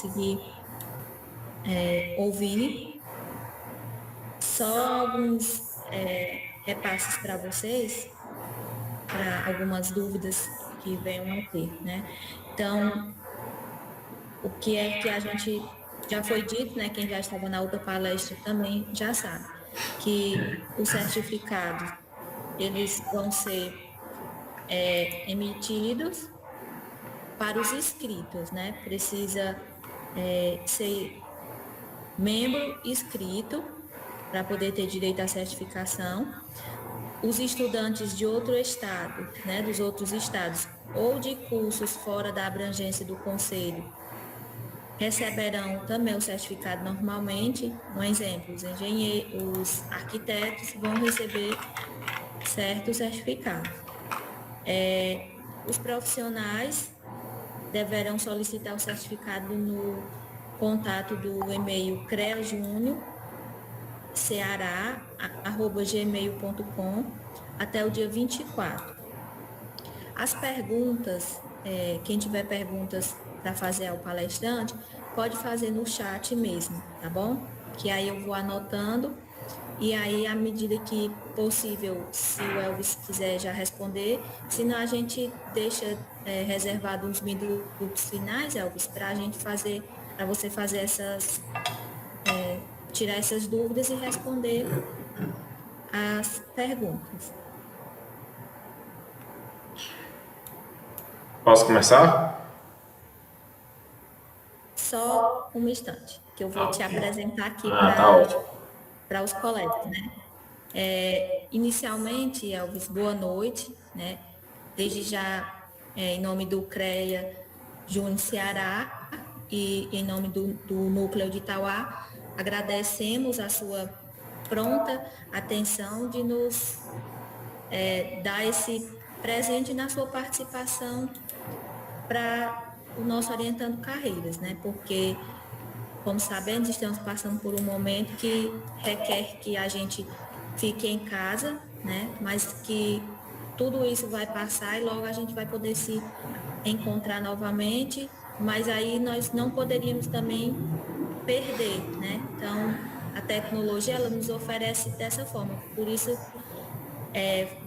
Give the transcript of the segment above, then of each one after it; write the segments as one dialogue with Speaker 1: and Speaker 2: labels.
Speaker 1: conseguir ouvir. Só alguns repasses para vocês, para algumas dúvidas que venham a ter, né? Então, o que é que a gente já foi dito, né? Quem já estava na outra palestra também já sabe, que os certificados, eles vão ser emitidos para os inscritos, né? Precisa ser membro inscrito para poder ter direito à certificação. Os estudantes de outro estado, né, dos outros estados, ou de cursos fora da abrangência do conselho, receberão também o certificado normalmente. Um exemplo, os engenheiros, os arquitetos vão receber certo certificado. Os profissionais deverão solicitar o certificado no contato do e-mail creajunioceara@gmail.com até o dia 24. As perguntas, quem tiver perguntas para fazer ao palestrante, pode fazer no chat mesmo, tá bom? Que aí eu vou anotando e aí, à medida que possível, se o Elvis quiser já responder, senão a gente deixa reservado uns minutos finais, Elvis, para a gente fazer, para você fazer essas, tirar essas dúvidas e responder as perguntas.
Speaker 2: Posso começar?
Speaker 1: Só um instante, que eu vou te apresentar aqui para os colegas, né? Inicialmente, Elvis, boa noite, né? Desde já, em nome do CREA Júnior Ceará e em nome do Núcleo de Itauá, agradecemos a sua pronta atenção de nos dar esse presente na sua participação para o nosso Orientando Carreiras, né? Porque, como sabemos, estamos passando por um momento que requer que a gente fique em casa, né? Mas que tudo isso vai passar e logo a gente vai poder se encontrar novamente, mas aí nós não poderíamos também perder, né? Então, a tecnologia, ela nos oferece dessa forma, por isso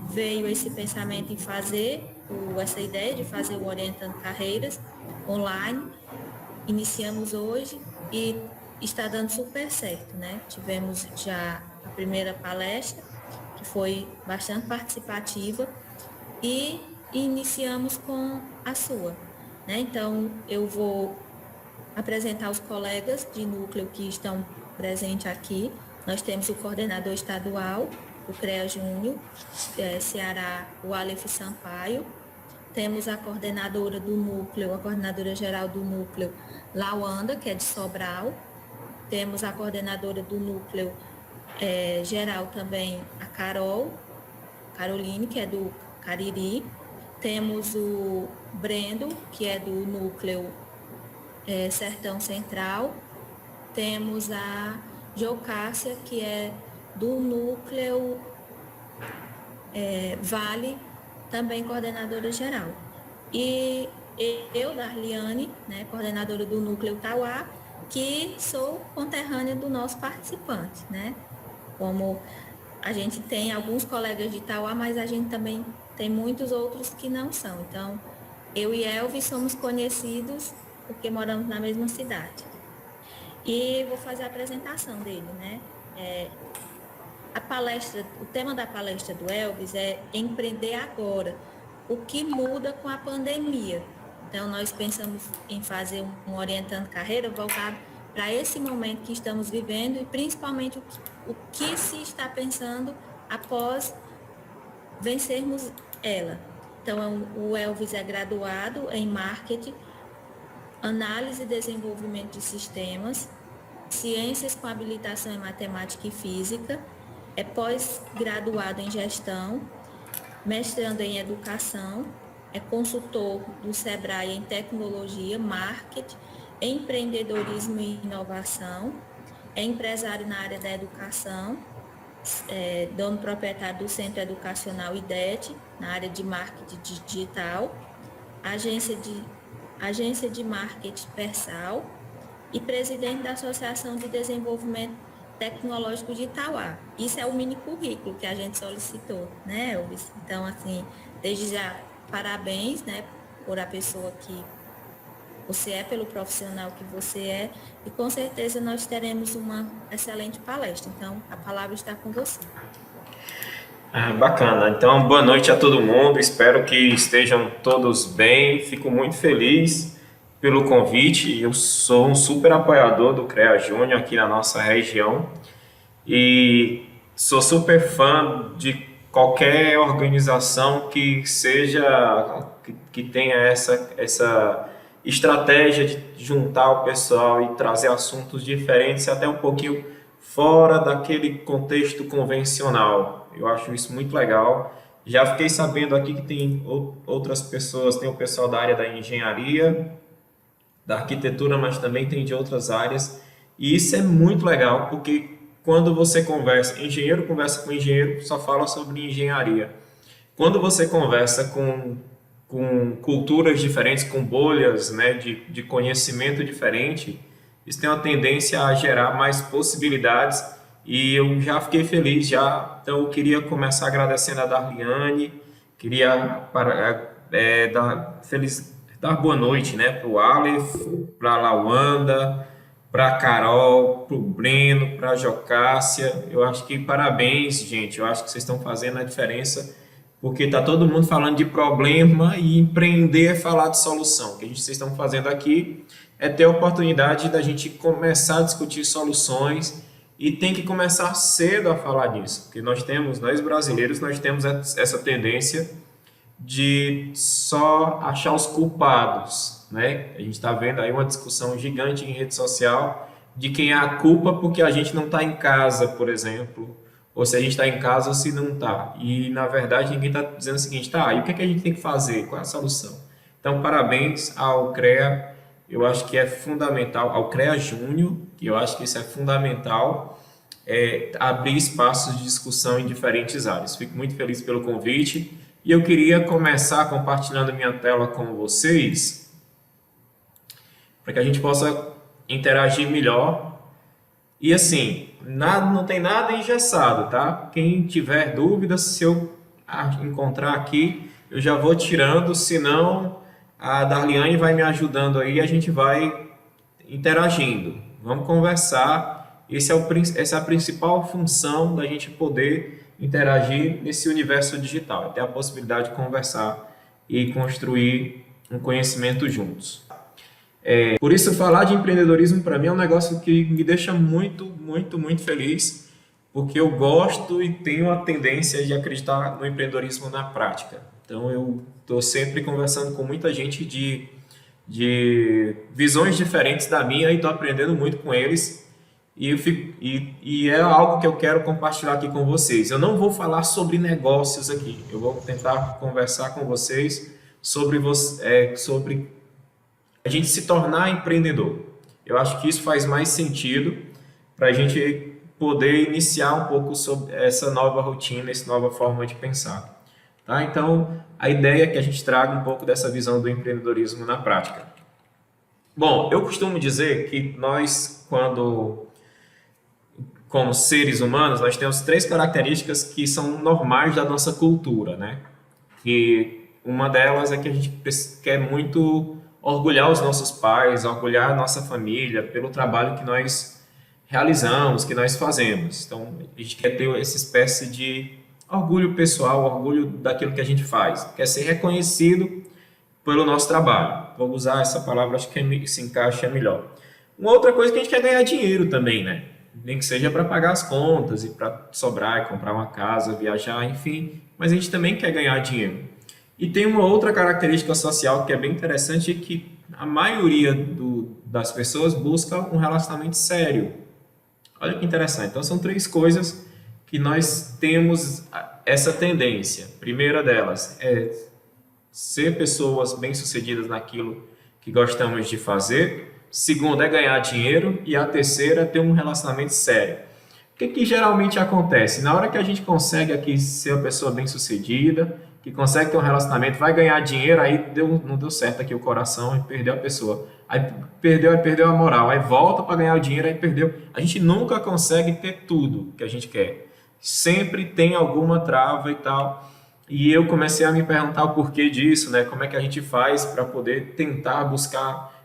Speaker 1: veio esse pensamento em fazer, essa ideia de fazer o Orientando Carreiras online. Iniciamos hoje e está dando super certo, né? Tivemos já a primeira palestra, que foi bastante participativa, e iniciamos com a sua, né? Então, eu vou apresentar os colegas de núcleo que estão presentes aqui. Nós temos o coordenador estadual do CREA Júnior, Ceará, o Aleph Sampaio. Temos a coordenadora do núcleo, a coordenadora geral do núcleo, Lawanda, que é de Sobral. Temos a coordenadora do núcleo geral também, a Caroline, que é do Cariri. Temos o Brendo, que é do núcleo Sertão Central. Temos a Jocássia, que é do núcleo Vale, também coordenadora geral. E eu, Darliane, né, coordenadora do núcleo Tauá, que sou conterrânea do nosso participante, né? Como a gente tem alguns colegas de Tauá, mas a gente também tem muitos outros que não são. Então, eu e Elvis somos conhecidos porque moramos na mesma cidade. E vou fazer a apresentação dele, né? A palestra, o tema da palestra do Elvis é Empreender Agora, o que muda com a pandemia. Então, nós pensamos em fazer um Orientando Carreira voltado para esse momento que estamos vivendo e principalmente o que se está pensando após vencermos ela. Então, o Elvis é graduado em Marketing, Análise e Desenvolvimento de Sistemas, Ciências com habilitação em Matemática e Física, é pós-graduado em Gestão, mestrando em Educação, é consultor do SEBRAE em Tecnologia, Marketing, Empreendedorismo e Inovação, é empresário na área da educação, dono proprietário do Centro Educacional IDET, na área de Marketing Digital, agência de marketing Persal, e presidente da Associação de Desenvolvimento Tecnológico de Itauá. Isso é o mini currículo que a gente solicitou, né, Elvis? Então, assim, desde já, parabéns, né, por a pessoa que você é, pelo profissional que você é, e com certeza nós teremos uma excelente palestra. Então, a palavra está com você.
Speaker 2: Bacana. Então, boa noite a todo mundo. Espero que estejam todos bem. Fico muito feliz pelo convite. Eu sou um super apoiador do CREA Júnior aqui na nossa região e sou super fã de qualquer organização que seja que tenha essa estratégia de juntar o pessoal e trazer assuntos diferentes, até um pouquinho fora daquele contexto convencional. Eu acho isso muito legal. Já fiquei sabendo aqui que tem outras pessoas, tem o pessoal da área da engenharia, da arquitetura, mas também tem de outras áreas. E isso é muito legal, porque quando você conversa, engenheiro conversa com engenheiro, só fala sobre engenharia. Quando você conversa com culturas diferentes, com bolhas, né, de conhecimento diferente, isso tem uma tendência a gerar mais possibilidades e eu já fiquei feliz já. Então eu queria começar agradecendo a Darliane, queria dar boa noite, né, para o Aleph, para a Lawanda, para a Carol, para o Breno, para a Jocássia. Eu acho que parabéns, gente. Eu acho que vocês estão fazendo a diferença, porque está todo mundo falando de problema e empreender é falar de solução. O que vocês estão fazendo aqui é ter a oportunidade da gente começar a discutir soluções e tem que começar cedo a falar disso, porque nós brasileiros, nós temos essa tendência de só achar os culpados, né? A gente está vendo aí uma discussão gigante em rede social de quem é a culpa porque a gente não está em casa, por exemplo, ou se a gente está em casa ou se não está. E, na verdade, ninguém está dizendo o seguinte, tá, e o que é que a gente tem que fazer? Qual é a solução? Então, parabéns ao CREA, eu acho que é fundamental, ao CREA Júnior, que eu acho que isso é fundamental, abrir espaços de discussão em diferentes áreas. Fico muito feliz pelo convite e eu queria começar compartilhando minha tela com vocês para que a gente possa interagir melhor. E assim, não tem nada engessado, tá? Quem tiver dúvidas, se eu encontrar aqui, eu já vou tirando, senão a Darliane vai me ajudando aí e a gente vai interagindo. Vamos conversar. Essa é a principal função da gente poder interagir nesse universo digital, ter a possibilidade de conversar e construir um conhecimento juntos. Por isso, falar de empreendedorismo para mim é um negócio que me deixa muito, muito, muito feliz, porque eu gosto e tenho a tendência de acreditar no empreendedorismo na prática. Então, eu estou sempre conversando com muita gente de visões diferentes da minha e estou aprendendo muito com eles. E é algo que eu quero compartilhar aqui com vocês. Eu não vou falar sobre negócios aqui, eu vou tentar conversar com vocês sobre a gente se tornar empreendedor. Eu acho que isso faz mais sentido para a gente poder iniciar um pouco sobre essa nova rotina, essa nova forma de pensar. Tá? Então, a ideia é que a gente traga um pouco dessa visão do empreendedorismo na prática. Bom, eu costumo dizer que nós, como seres humanos, nós temos 3 características que são normais da nossa cultura, né? E uma delas é que a gente quer muito orgulhar os nossos pais, orgulhar a nossa família pelo trabalho que nós realizamos, que nós fazemos. Então, a gente quer ter essa espécie de orgulho pessoal, orgulho daquilo que a gente faz. Quer ser reconhecido pelo nosso trabalho. Vou usar essa palavra, acho que se encaixa melhor. Uma outra coisa que a gente quer ganhar dinheiro também, né? Nem que seja para pagar as contas e para sobrar e comprar uma casa, viajar, enfim. Mas a gente também quer ganhar dinheiro. E tem uma outra característica social que é bem interessante, que a maioria das pessoas busca um relacionamento sério. Olha que interessante. Então, são 3 coisas que nós temos essa tendência. A primeira delas é ser pessoas bem-sucedidas naquilo que gostamos de fazer. Segunda é ganhar dinheiro. E a terceira é ter um relacionamento sério. O que geralmente acontece? Na hora que a gente consegue aqui ser uma pessoa bem-sucedida, que consegue ter um relacionamento, vai ganhar dinheiro, aí não deu certo aqui o coração e perdeu a pessoa. Aí perdeu a moral, aí volta para ganhar o dinheiro, aí perdeu. A gente nunca consegue ter tudo que a gente quer. Sempre tem alguma trava e tal. E eu comecei a me perguntar o porquê disso, né? Como é que a gente faz para poder tentar buscar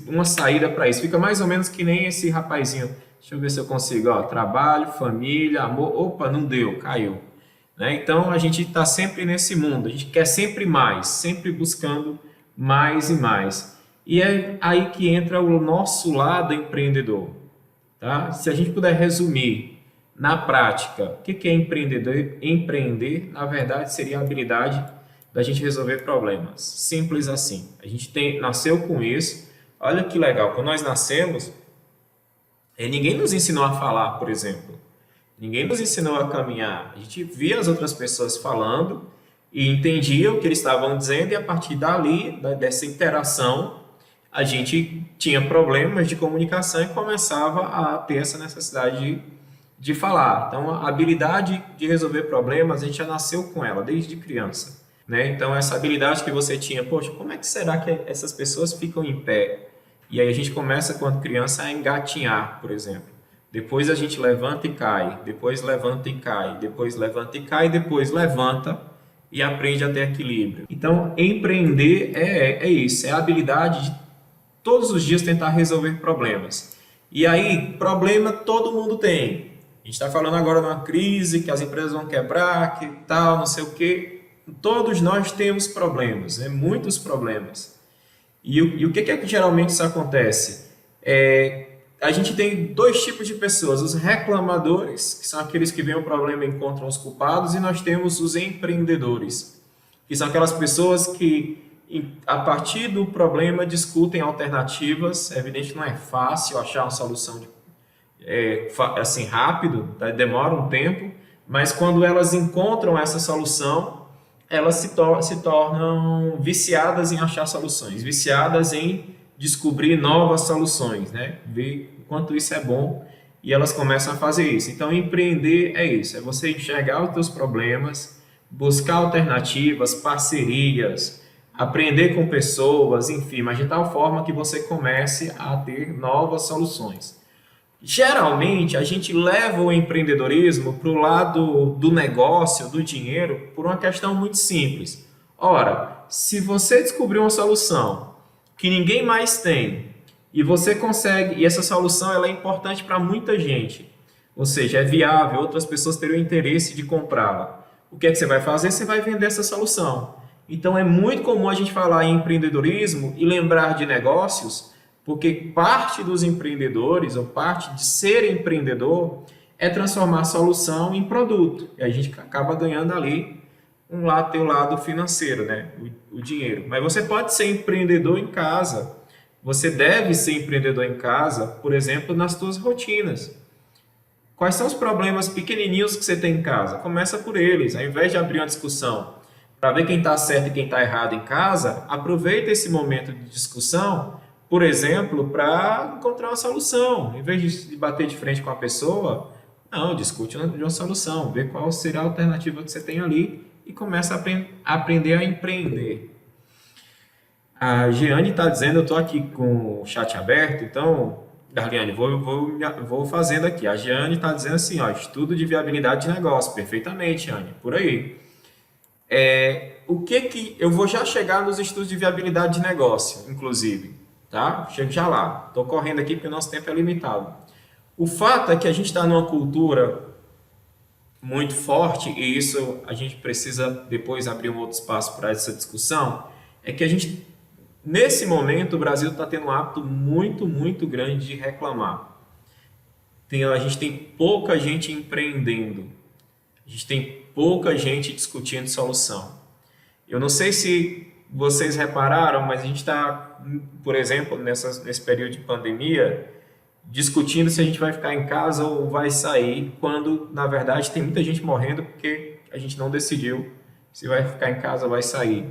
Speaker 2: uma saída para isso. Fica mais ou menos que nem esse rapazinho. Deixa eu ver se eu consigo. Ó, trabalho, família, amor. Opa, não deu, caiu. Né? Então a gente está sempre nesse mundo. A gente quer sempre mais, sempre buscando mais e mais. E é aí que entra o nosso lado empreendedor. Tá? Se a gente puder resumir na prática, o que é empreendedor? Empreender, na verdade, seria a habilidade da gente resolver problemas. Simples assim. A gente nasceu com isso. Olha que legal. Quando nós nascemos, ninguém nos ensinou a falar, por exemplo. Ninguém nos ensinou a caminhar. A gente via as outras pessoas falando e entendia o que eles estavam dizendo, e a partir dali, dessa interação, a gente tinha problemas de comunicação e começava a ter essa necessidade de falar. Então, a habilidade de resolver problemas, a gente já nasceu com ela desde criança. Né? Então, essa habilidade que você tinha, poxa, como é que será que essas pessoas ficam em pé? E aí a gente começa, quando criança, a engatinhar, por exemplo. Depois a gente levanta e cai, depois levanta e cai, depois levanta e cai, depois levanta e aprende a ter equilíbrio. Então, empreender é isso, é a habilidade de todos os dias tentar resolver problemas. E aí, problema todo mundo tem. A gente está falando agora de uma crise, que as empresas vão quebrar, que tal, não sei o quê. Todos nós temos problemas, né? Muitos problemas. E o que é que geralmente isso acontece? A gente tem dois tipos de pessoas: os reclamadores, que são aqueles que veem o problema e encontram os culpados, e nós temos os empreendedores, que são aquelas pessoas que, a partir do problema, discutem alternativas. É evidente que não é fácil achar uma solução assim rápido, tá? Demora um tempo, mas quando elas encontram essa solução, elas se tornam viciadas em achar soluções, viciadas em descobrir novas soluções, né? Ver o quanto isso é bom, e elas começam a fazer isso. Então, empreender é isso, é você enxergar os teus problemas, buscar alternativas, parcerias, aprender com pessoas, enfim, mas de tal forma que você comece a ter novas soluções. Geralmente, a gente leva o empreendedorismo para o lado do negócio, do dinheiro, por uma questão muito simples. Ora, se você descobrir uma solução que ninguém mais tem, e você consegue, e essa solução ela é importante para muita gente, ou seja, é viável, outras pessoas terão interesse de comprá-la, o que é que você vai fazer? Você vai vender essa solução. Então, é muito comum a gente falar em empreendedorismo e lembrar de negócios, porque parte dos empreendedores, ou parte de ser empreendedor, é transformar a solução em produto. E a gente acaba ganhando ali teu lado financeiro, né? O dinheiro. Mas você pode ser empreendedor em casa. Você deve ser empreendedor em casa, por exemplo, nas suas rotinas. Quais são os problemas pequenininhos que você tem em casa? Começa por eles. Ao invés de abrir uma discussão para ver quem está certo e quem está errado em casa, aproveita esse momento de discussão, por exemplo, para encontrar uma solução. Em vez de bater de frente com a pessoa, não, discute uma solução, vê qual será a alternativa que você tem ali e começa a aprender a empreender. A Jeane está dizendo, eu estou aqui com o chat aberto, então, Darliane, vou fazendo aqui. A Jeane está dizendo assim, ó, estudo de viabilidade de negócio. Perfeitamente, Jeane, por aí. O que eu vou já chegar nos estudos de viabilidade de negócio, inclusive. Tá? Chego já lá. Estou correndo aqui porque o nosso tempo é limitado. O fato é que a gente está numa cultura muito forte, e isso a gente precisa depois abrir um outro espaço para essa discussão, é que nesse momento, o Brasil está tendo um hábito muito, muito grande de reclamar. A gente tem pouca gente empreendendo. A gente tem pouca gente discutindo solução. Eu não sei se vocês repararam, mas a gente está, por exemplo, nesse período de pandemia, discutindo se a gente vai ficar em casa ou vai sair, quando, na verdade, tem muita gente morrendo porque a gente não decidiu se vai ficar em casa ou vai sair.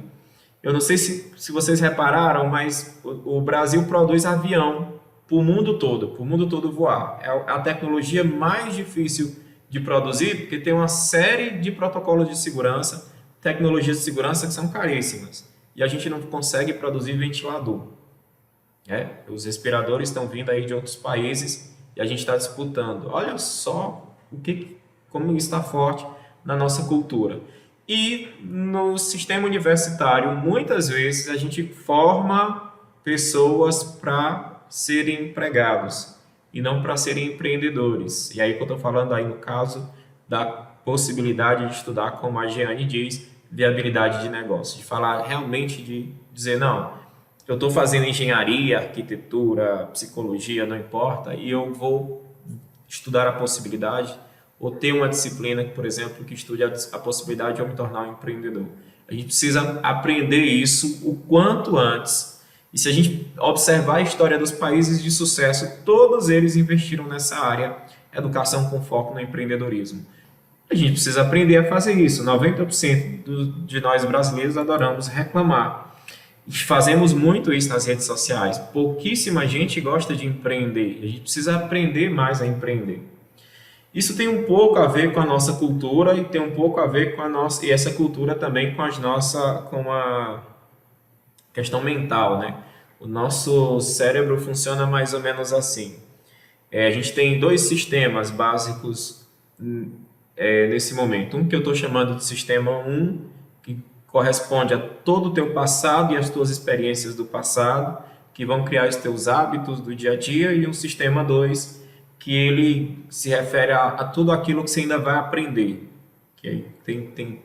Speaker 2: Eu não sei se vocês repararam, mas o Brasil produz avião para o mundo todo voar. É a tecnologia mais difícil de produzir, porque tem uma série de protocolos de segurança, tecnologias de segurança que são caríssimas. E a gente não consegue produzir ventilador. Os respiradores estão vindo aí de outros países e a gente está disputando. Olha só como está forte na nossa cultura. E no sistema universitário, muitas vezes a gente forma pessoas para serem empregados e não para serem empreendedores. E aí que eu estou falando aí no caso da possibilidade de estudar, como a Jeane diz, viabilidade de negócio, de falar realmente, de dizer, não, eu estou fazendo engenharia, arquitetura, psicologia, não importa, e eu vou estudar a possibilidade, ou ter uma disciplina, por exemplo, que estude a possibilidade de eu me tornar um empreendedor. A gente precisa aprender isso o quanto antes. E se a gente observar a história dos países de sucesso, todos eles investiram nessa área, educação com foco no empreendedorismo. A gente precisa aprender a fazer isso. 90% de nós brasileiros adoramos reclamar. E fazemos muito isso nas redes sociais. Pouquíssima gente gosta de empreender. A gente precisa aprender mais a empreender. Isso tem um pouco a ver com a nossa cultura e tem um pouco a ver com a nossa, e essa cultura também com a questão mental, né? O nosso cérebro funciona mais ou menos assim. A gente tem dois sistemas básicos nesse momento. Um que eu estou chamando de sistema 1, que corresponde a todo o teu passado e as tuas experiências do passado, que vão criar os teus hábitos do dia a dia, e um sistema 2, que ele se refere a tudo aquilo que você ainda vai aprender. Que tem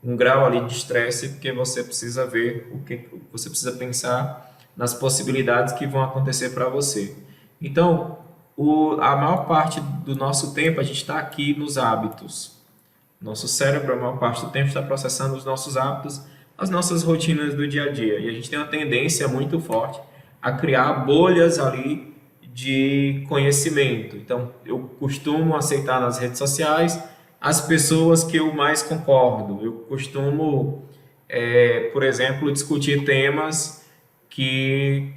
Speaker 2: um grau ali de estresse, porque você precisa ver você precisa pensar nas possibilidades que vão acontecer para você. Então, a maior parte do nosso tempo a gente está aqui nos hábitos. Nosso cérebro, a maior parte do tempo, está processando os nossos hábitos, as nossas rotinas do dia a dia. E a gente tem uma tendência muito forte a criar bolhas ali de conhecimento. Então, eu costumo aceitar nas redes sociais as pessoas que eu mais concordo. Eu costumo, por exemplo, discutir temas que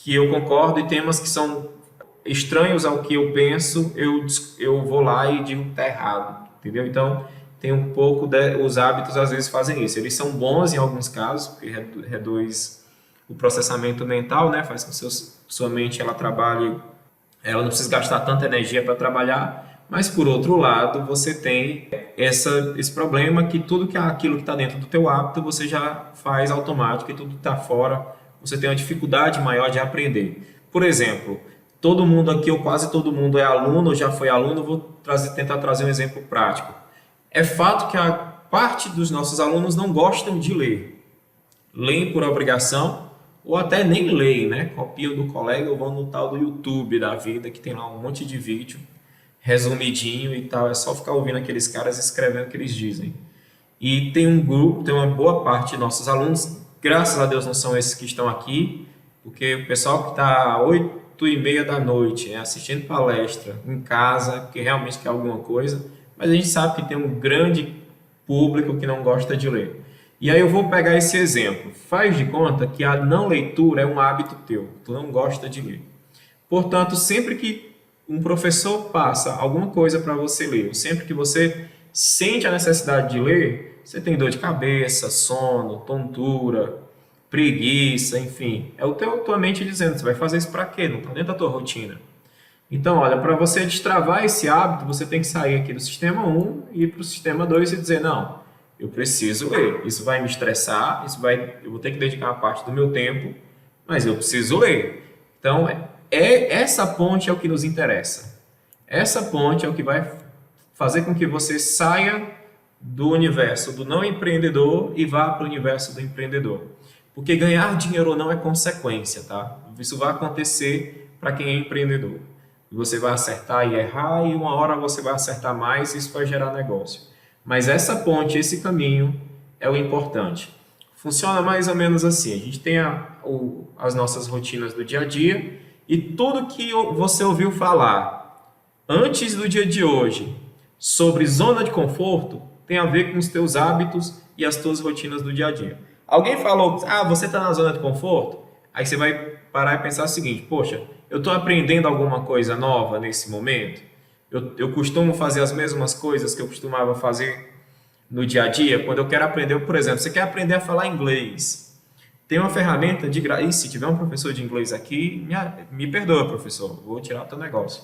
Speaker 2: eu concordo, e temas que são estranhos ao que eu penso, eu vou lá e digo que está errado, entendeu? Então, tem um pouco os hábitos às vezes fazem isso. Eles são bons em alguns casos, porque reduz o processamento mental, né? Faz com que sua mente ela trabalhe, ela não precisa gastar tanta energia para trabalhar, mas por outro lado, você tem esse problema que aquilo que está dentro do teu hábito, você já faz automático, e tudo que está fora, você tem uma dificuldade maior de aprender. Por exemplo, todo mundo aqui, ou quase todo mundo é aluno, ou já foi aluno, vou tentar trazer um exemplo prático. É fato que a parte dos nossos alunos não gostam de ler. Leem por obrigação, ou até nem leem, né? Copiam do colega ou vão no tal do YouTube da vida, que tem lá um monte de vídeo resumidinho e tal. É só ficar ouvindo aqueles caras escrevendo o que eles dizem. E tem um grupo, tem uma boa parte de nossos alunos, graças a Deus não são esses que estão aqui, porque o pessoal que está 8h30 da noite, assistindo palestra em casa, que realmente quer alguma coisa, mas a gente sabe que tem um grande público que não gosta de ler. E aí eu vou pegar esse exemplo. Faz de conta que a não leitura é um hábito teu, tu não gosta de ler. Portanto, sempre que um professor passa alguma coisa para você ler, ou sempre que você sente a necessidade de ler, você tem dor de cabeça, sono, tontura, preguiça, enfim. É tua mente dizendo, você vai fazer isso para quê? Não está dentro da tua rotina. Então, olha, para você destravar esse hábito, você tem que sair aqui do sistema 1 e ir para o sistema 2 e dizer, não, eu preciso ler, isso vai me estressar, eu vou ter que dedicar uma parte do meu tempo, mas eu preciso ler. Então, essa ponte é o que nos interessa. Essa ponte é o que vai fazer com que você saia do universo do não empreendedor e vá para o universo do empreendedor. Porque ganhar dinheiro ou não é consequência, tá? Isso vai acontecer para quem é empreendedor. Você vai acertar e errar, e uma hora você vai acertar mais, e isso vai gerar negócio. Mas essa ponte, esse caminho é o importante. Funciona mais ou menos assim. A gente tem as nossas rotinas do dia a dia, e tudo que você ouviu falar antes do dia de hoje sobre zona de conforto tem a ver com os teus hábitos e as tuas rotinas do dia a dia. Alguém falou, você está na zona de conforto? Aí você vai parar e pensar o seguinte, poxa, eu estou aprendendo alguma coisa nova nesse momento? Eu costumo fazer as mesmas coisas que eu costumava fazer no dia a dia, quando eu quero aprender, por exemplo, você quer aprender a falar inglês. Tem uma ferramenta de graça. E se tiver um professor de inglês aqui, me perdoa, professor, vou tirar o teu negócio.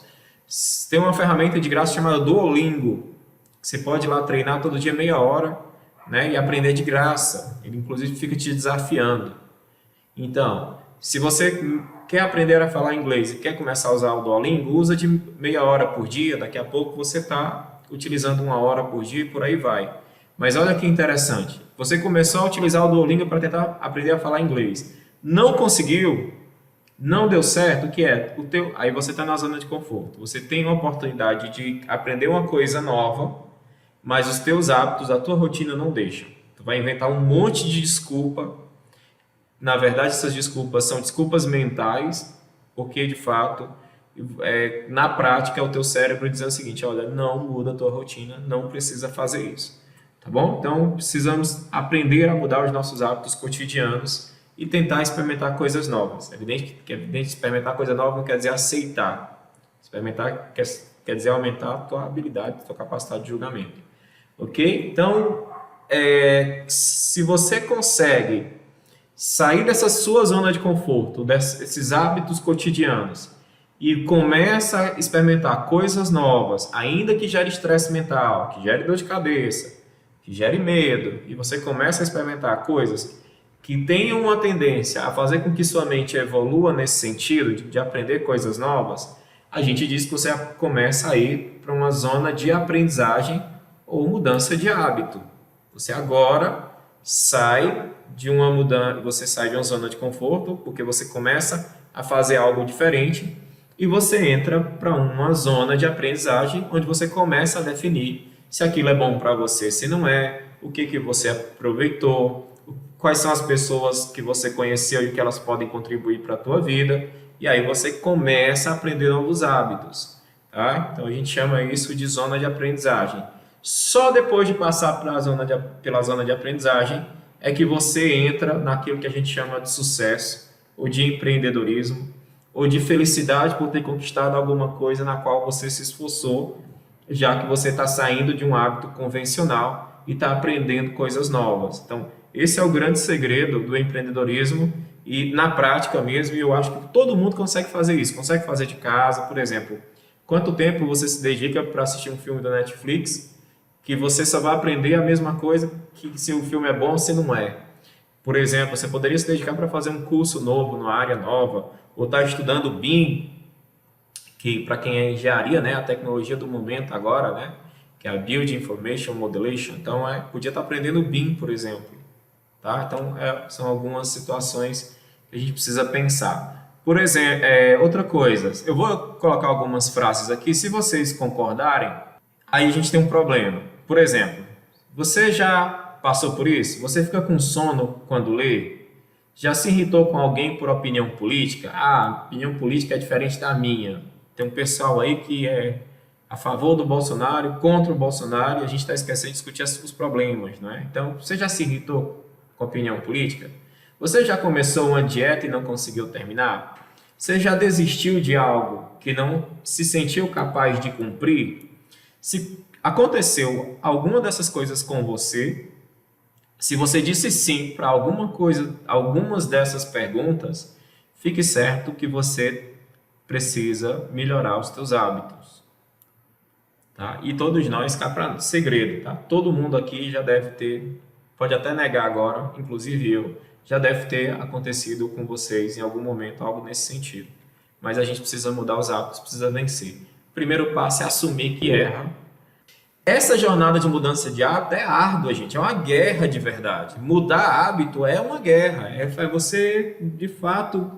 Speaker 2: Tem uma ferramenta de graça chamada Duolingo. Você pode ir lá treinar todo dia meia hora, né, e aprender de graça. Ele, inclusive, fica te desafiando. Então, se você quer aprender a falar inglês e quer começar a usar o Duolingo, usa de meia hora por dia. Daqui a pouco você está utilizando 1 hora por dia e por aí vai. Mas olha que interessante. Você começou a utilizar o Duolingo para tentar aprender a falar inglês. Não conseguiu, não deu certo, o que é? Aí você está na zona de conforto. Você tem uma oportunidade de aprender uma coisa nova, mas os teus hábitos, a tua rotina não deixam. Tu vai inventar um monte de desculpa. Na verdade, essas desculpas são desculpas mentais, porque de fato, na prática, é o teu cérebro dizendo o seguinte: olha, não muda a tua rotina, não precisa fazer isso. Tá bom? Então, precisamos aprender a mudar os nossos hábitos cotidianos e tentar experimentar coisas novas. É evidente que experimentar coisa nova não quer dizer aceitar. Experimentar quer dizer aumentar a tua habilidade, a tua capacidade de julgamento. Ok? Então, se você consegue sair dessa sua zona de conforto, desses hábitos cotidianos, e começa a experimentar coisas novas, ainda que gere estresse mental, que gere dor de cabeça, que gere medo, e você começa a experimentar coisas que tenham uma tendência a fazer com que sua mente evolua nesse sentido, de aprender coisas novas, a gente diz que você começa a ir para uma zona de aprendizagem ou mudança de hábito. Você agora sai de uma mudança, você sai de uma zona de conforto, porque você começa a fazer algo diferente, e você entra para uma zona de aprendizagem, onde você começa a definir se aquilo é bom para você, se não é, o que você aproveitou, quais são as pessoas que você conheceu e que elas podem contribuir para a tua vida, e aí você começa a aprender novos hábitos. Tá? Então a gente chama isso de zona de aprendizagem. Só depois de passar pela zona de aprendizagem é que você entra naquilo que a gente chama de sucesso, ou de empreendedorismo, ou de felicidade por ter conquistado alguma coisa na qual você se esforçou, já que você está saindo de um hábito convencional e está aprendendo coisas novas. Então, esse é o grande segredo do empreendedorismo, e na prática mesmo, eu acho que todo mundo consegue fazer isso, consegue fazer de casa. Por exemplo, quanto tempo você se dedica para assistir um filme da Netflix, que você só vai aprender a mesma coisa que se o filme é bom ou se não é. Por exemplo, você poderia se dedicar para fazer um curso novo, numa área nova, ou estar estudando BIM, que para quem é engenharia, né, a tecnologia do momento agora, né, que é a Build Information Modelation. Então, podia estar aprendendo BIM, por exemplo. Tá? Então, são algumas situações que a gente precisa pensar. Por exemplo, outra coisa, eu vou colocar algumas frases aqui, se vocês concordarem, aí a gente tem um problema. Por exemplo, você já passou por isso? Você fica com sono quando lê? Já se irritou com alguém por opinião política? Ah, a opinião política é diferente da minha. Tem um pessoal aí que é a favor do Bolsonaro, contra o Bolsonaro, e a gente está esquecendo de discutir os problemas, não é? Então, você já se irritou com a opinião política? Você já começou uma dieta e não conseguiu terminar? Você já desistiu de algo que não se sentiu capaz de cumprir? Se aconteceu alguma dessas coisas com você, se você disse sim para algumas dessas perguntas, fique certo que você precisa melhorar os teus hábitos. Tá? E todos nós, cá para segredo, tá? Todo mundo aqui já deve ter, pode até negar agora, inclusive eu, já deve ter acontecido com vocês em algum momento algo nesse sentido. Mas a gente precisa mudar os hábitos, precisa vencer. O primeiro passo é assumir que erra. Essa jornada de mudança de hábito é árdua, gente, é uma guerra de verdade. Mudar hábito é uma guerra, é você, de fato,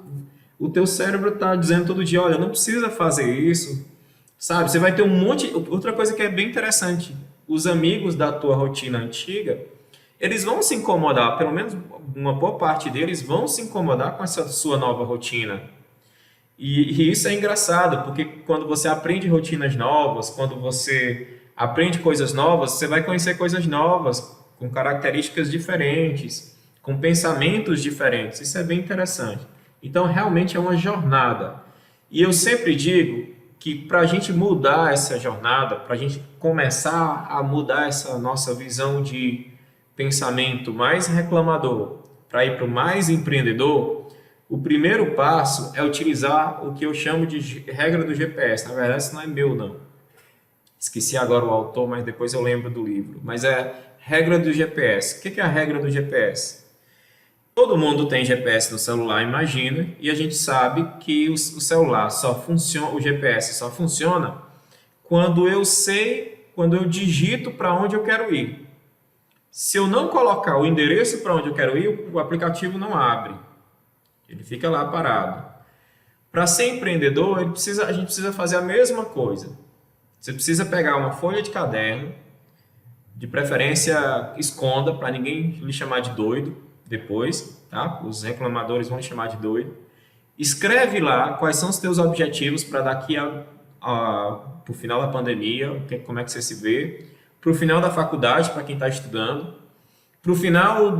Speaker 2: o teu cérebro está dizendo todo dia, olha, não precisa fazer isso, sabe? Você vai ter um monte... Outra coisa que é bem interessante, os amigos da tua rotina antiga, eles vão se incomodar, pelo menos uma boa parte deles vão se incomodar com essa sua nova rotina. E isso é engraçado, porque quando você aprende rotinas novas, quando você aprende coisas novas, você vai conhecer coisas novas, com características diferentes, com pensamentos diferentes. Isso é bem interessante. Então, realmente é uma jornada. E eu sempre digo que para a gente mudar essa jornada, para a gente começar a mudar essa nossa visão de pensamento mais reclamador para ir para o mais empreendedor, o primeiro passo é utilizar o que eu chamo de regra do GPS. Na verdade, isso não é meu, não. Esqueci agora o autor, mas depois eu lembro do livro. Mas é regra do GPS. O que é a regra do GPS? Todo mundo tem GPS no celular, imagina, e a gente sabe que o celular só funciona, o GPS só funciona quando eu digito para onde eu quero ir. Se eu não colocar o endereço para onde eu quero ir, o aplicativo não abre. Ele fica lá parado. Para ser empreendedor, a gente precisa fazer a mesma coisa. Você precisa pegar uma folha de caderno, de preferência esconda, para ninguém lhe chamar de doido depois, tá? Os reclamadores vão lhe chamar de doido. Escreve lá quais são os teus objetivos para daqui para o final da pandemia, como é que você se vê, para o final da faculdade, para quem está estudando, para o final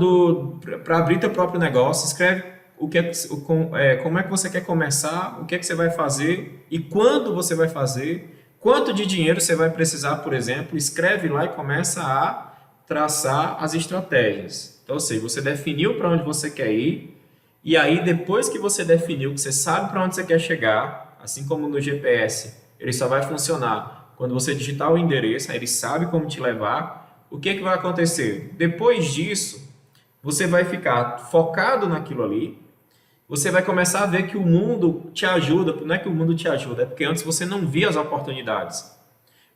Speaker 2: para abrir teu próprio negócio, escreve como é que você quer começar, o que é que você vai fazer e quando você vai fazer, quanto de dinheiro você vai precisar, por exemplo, escreve lá e começa a traçar as estratégias. Então, ou seja, você definiu para onde você quer ir e aí depois que você definiu, que você sabe para onde você quer chegar, assim como no GPS, ele só vai funcionar quando você digitar o endereço, aí ele sabe como te levar. O que vai acontecer? Depois disso, você vai ficar focado naquilo ali, você vai começar a ver que o mundo te ajuda. Não é que o mundo te ajuda, é porque antes você não via as oportunidades.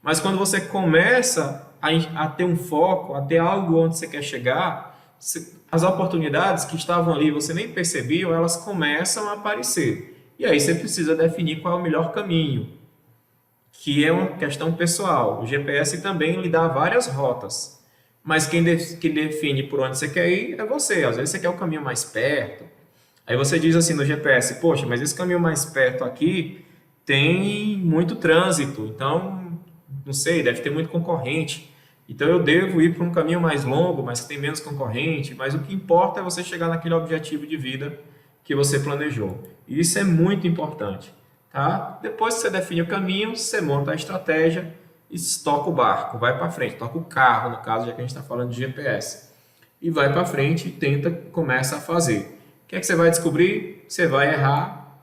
Speaker 2: Mas quando você começa a ter um foco, a ter algo onde você quer chegar, as oportunidades que estavam ali, você nem percebia, elas começam a aparecer. E aí você precisa definir qual é o melhor caminho, que é uma questão pessoal. O GPS também lhe dá várias rotas, mas quem define por onde você quer ir é você. Às vezes você quer o caminho mais perto, aí você diz assim no GPS, poxa, mas esse caminho mais perto aqui tem muito trânsito, então, não sei, deve ter muito concorrente, então eu devo ir para um caminho mais longo, mas que tem menos concorrente, mas o que importa é você chegar naquele objetivo de vida que você planejou. E isso é muito importante. Tá? Depois que você define o caminho, você monta a estratégia e toca o barco, vai para frente, toca o carro, no caso, já que a gente está falando de GPS. E vai para frente e começa a fazer. O que é que você vai descobrir? Você vai errar,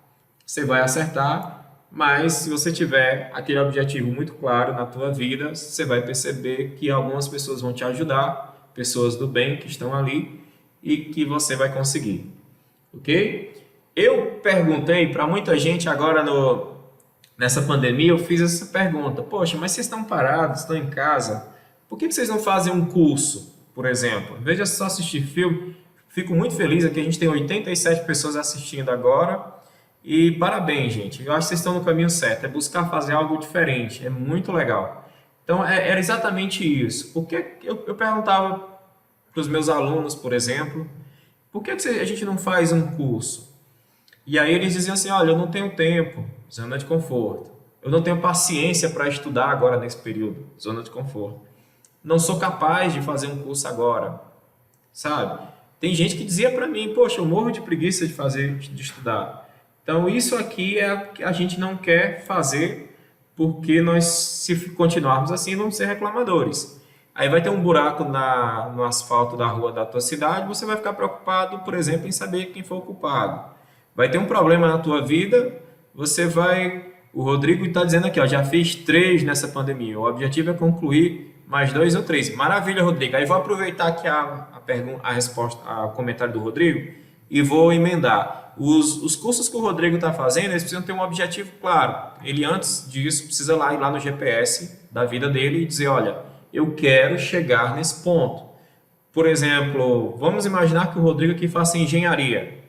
Speaker 2: você vai acertar, mas se você tiver aquele objetivo muito claro na tua vida, você vai perceber que algumas pessoas vão te ajudar, pessoas do bem que estão ali e que você vai conseguir. Ok? Eu perguntei para muita gente agora nessa pandemia, eu fiz essa pergunta. Poxa, mas vocês estão parados, estão em casa, por que vocês não fazem um curso, por exemplo? Em vez de só assistir filme, fico muito feliz aqui, a gente tem 87 pessoas assistindo agora e parabéns, gente. Eu acho que vocês estão no caminho certo, é buscar fazer algo diferente, é muito legal. Então, era exatamente isso. Porque eu perguntava para os meus alunos, por exemplo, por que a gente não faz um curso? E aí eles diziam assim, olha, eu não tenho tempo, zona de conforto. Eu não tenho paciência para estudar agora nesse período, zona de conforto. Não sou capaz de fazer um curso agora, sabe? Tem gente que dizia para mim, poxa, eu morro de preguiça de estudar. Então isso aqui é o que a gente não quer fazer, porque nós, se continuarmos assim, vamos ser reclamadores. Aí vai ter um buraco no asfalto da rua da tua cidade, você vai ficar preocupado, por exemplo, em saber quem foi o culpado. Vai ter um problema na tua vida, o Rodrigo está dizendo aqui, ó, já fiz 3 nessa pandemia, o objetivo é concluir mais 2 ou 3. Maravilha, Rodrigo. Aí vou aproveitar aqui a resposta, o comentário do Rodrigo e vou emendar. Os cursos que o Rodrigo está fazendo, eles precisam ter um objetivo claro. Ele, antes disso, precisa ir lá no GPS da vida dele e dizer, olha, eu quero chegar nesse ponto. Por exemplo, vamos imaginar que o Rodrigo aqui faça engenharia.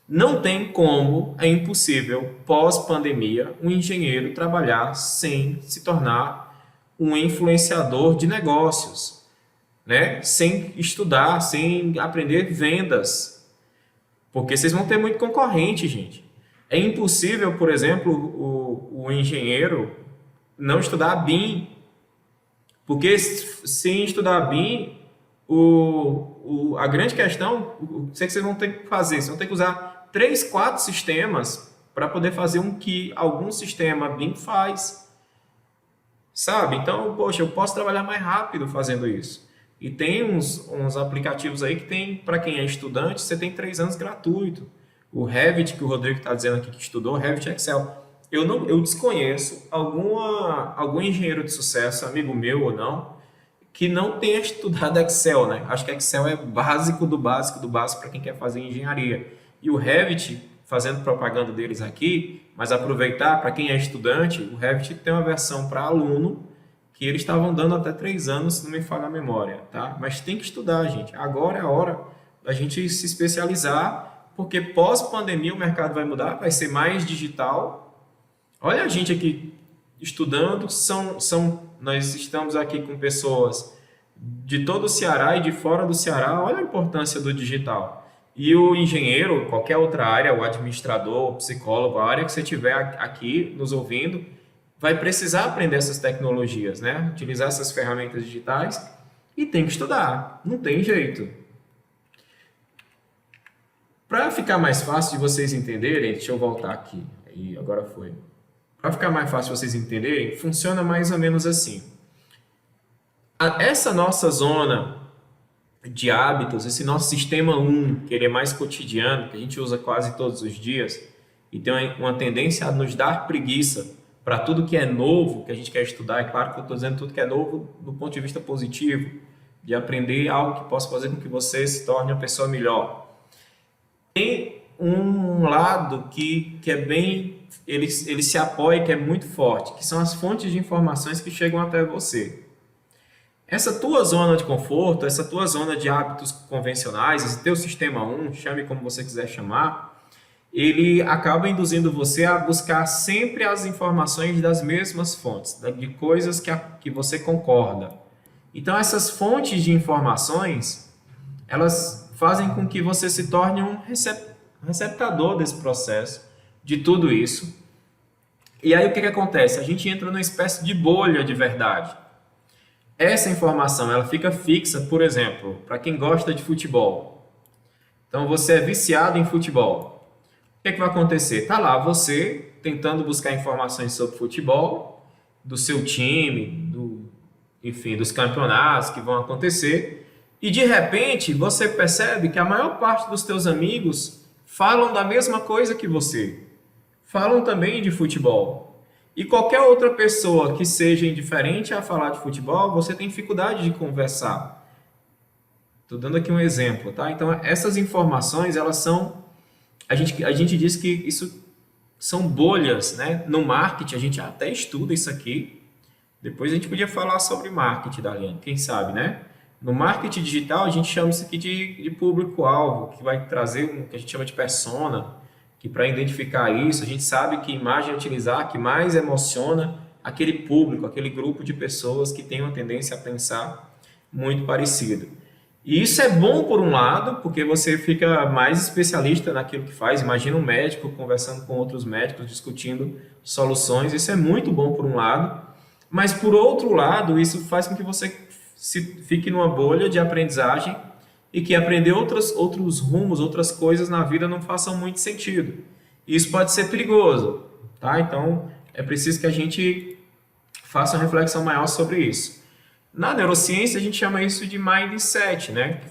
Speaker 2: Não tem como, é impossível, pós-pandemia, um engenheiro trabalhar sem se tornar um influenciador de negócios, né? Sem estudar, sem aprender vendas, porque vocês vão ter muito concorrente, gente. É impossível, por exemplo, o engenheiro não estudar BIM, porque sem estudar BIM, a grande questão, o que vocês vão ter que fazer, vocês vão ter que usar 3, 4 sistemas para poder fazer um que algum sistema BIM faz, sabe? Então, poxa, eu posso trabalhar mais rápido fazendo isso. E tem uns aplicativos aí que tem, para quem é estudante, você tem 3 anos gratuito. O Revit, que o Rodrigo está dizendo aqui que estudou, Revit Excel. Eu desconheço algum engenheiro de sucesso, amigo meu ou não, que não tenha estudado Excel, né? Acho que Excel é básico do básico do básico para quem quer fazer engenharia. E o Revit, fazendo propaganda deles aqui, mas aproveitar, para quem é estudante, o Revit tem uma versão para aluno, que eles estavam dando até 3 anos, se não me falha a memória, tá? Mas tem que estudar, gente. Agora é a hora da gente se especializar, porque pós-pandemia o mercado vai mudar, vai ser mais digital. Olha a gente aqui estudando, nós estamos aqui com pessoas de todo o Ceará e de fora do Ceará. Olha a importância do digital. E o engenheiro, qualquer outra área, o administrador, o psicólogo, a área que você tiver aqui nos ouvindo, vai precisar aprender essas tecnologias, né? Utilizar essas ferramentas digitais e tem que estudar, não tem jeito. Para ficar mais fácil de vocês entenderem, deixa eu voltar aqui, aí agora foi. Para ficar mais fácil de vocês entenderem, funciona mais ou menos assim. Essa nossa zona de hábitos, esse nosso sistema 1, que ele é mais cotidiano, que a gente usa quase todos os dias, e tem uma tendência a nos dar preguiça para tudo que é novo, que a gente quer estudar. É claro que eu estou dizendo tudo que é novo do ponto de vista positivo, de aprender algo que possa fazer com que você se torne uma pessoa melhor. Tem um lado que é bem, ele se apoia, que é muito forte, que são as fontes de informações que chegam até você. Essa tua zona de conforto, essa tua zona de hábitos convencionais, esse teu sistema 1, chame como você quiser chamar, ele acaba induzindo você a buscar sempre as informações das mesmas fontes, de coisas que você concorda. Então, essas fontes de informações, elas fazem com que você se torne um receptador desse processo, de tudo isso. E aí, o que acontece? A gente entra numa espécie de bolha de verdade. Essa informação, ela fica fixa, por exemplo, para quem gosta de futebol. Então, você é viciado em futebol. O que vai acontecer? Está lá você tentando buscar informações sobre futebol, do seu time, enfim, dos campeonatos que vão acontecer, e de repente você percebe que a maior parte dos teus amigos falam da mesma coisa que você, falam também de futebol. E qualquer outra pessoa que seja indiferente a falar de futebol, você tem dificuldade de conversar. Estou dando aqui um exemplo, tá? Então, essas informações, elas são... A gente diz que isso são bolhas, né? No marketing, a gente até estuda isso aqui. Depois a gente podia falar sobre marketing, Daliane, quem sabe, né? No marketing digital, a gente chama isso aqui de público-alvo, que vai trazer o que a gente chama de persona, que para identificar isso, a gente sabe que imagem utilizar, que mais emociona aquele público, aquele grupo de pessoas que tem uma tendência a pensar muito parecido. E isso é bom por um lado, porque você fica mais especialista naquilo que faz. Imagina um médico conversando com outros médicos, discutindo soluções. Isso é muito bom por um lado. Mas por outro lado, isso faz com que você fique numa bolha de aprendizagem e que aprender outros rumos, outras coisas na vida não façam muito sentido. Isso pode ser perigoso, tá? Então, é preciso que a gente faça uma reflexão maior sobre isso. Na neurociência, a gente chama isso de mindset, né?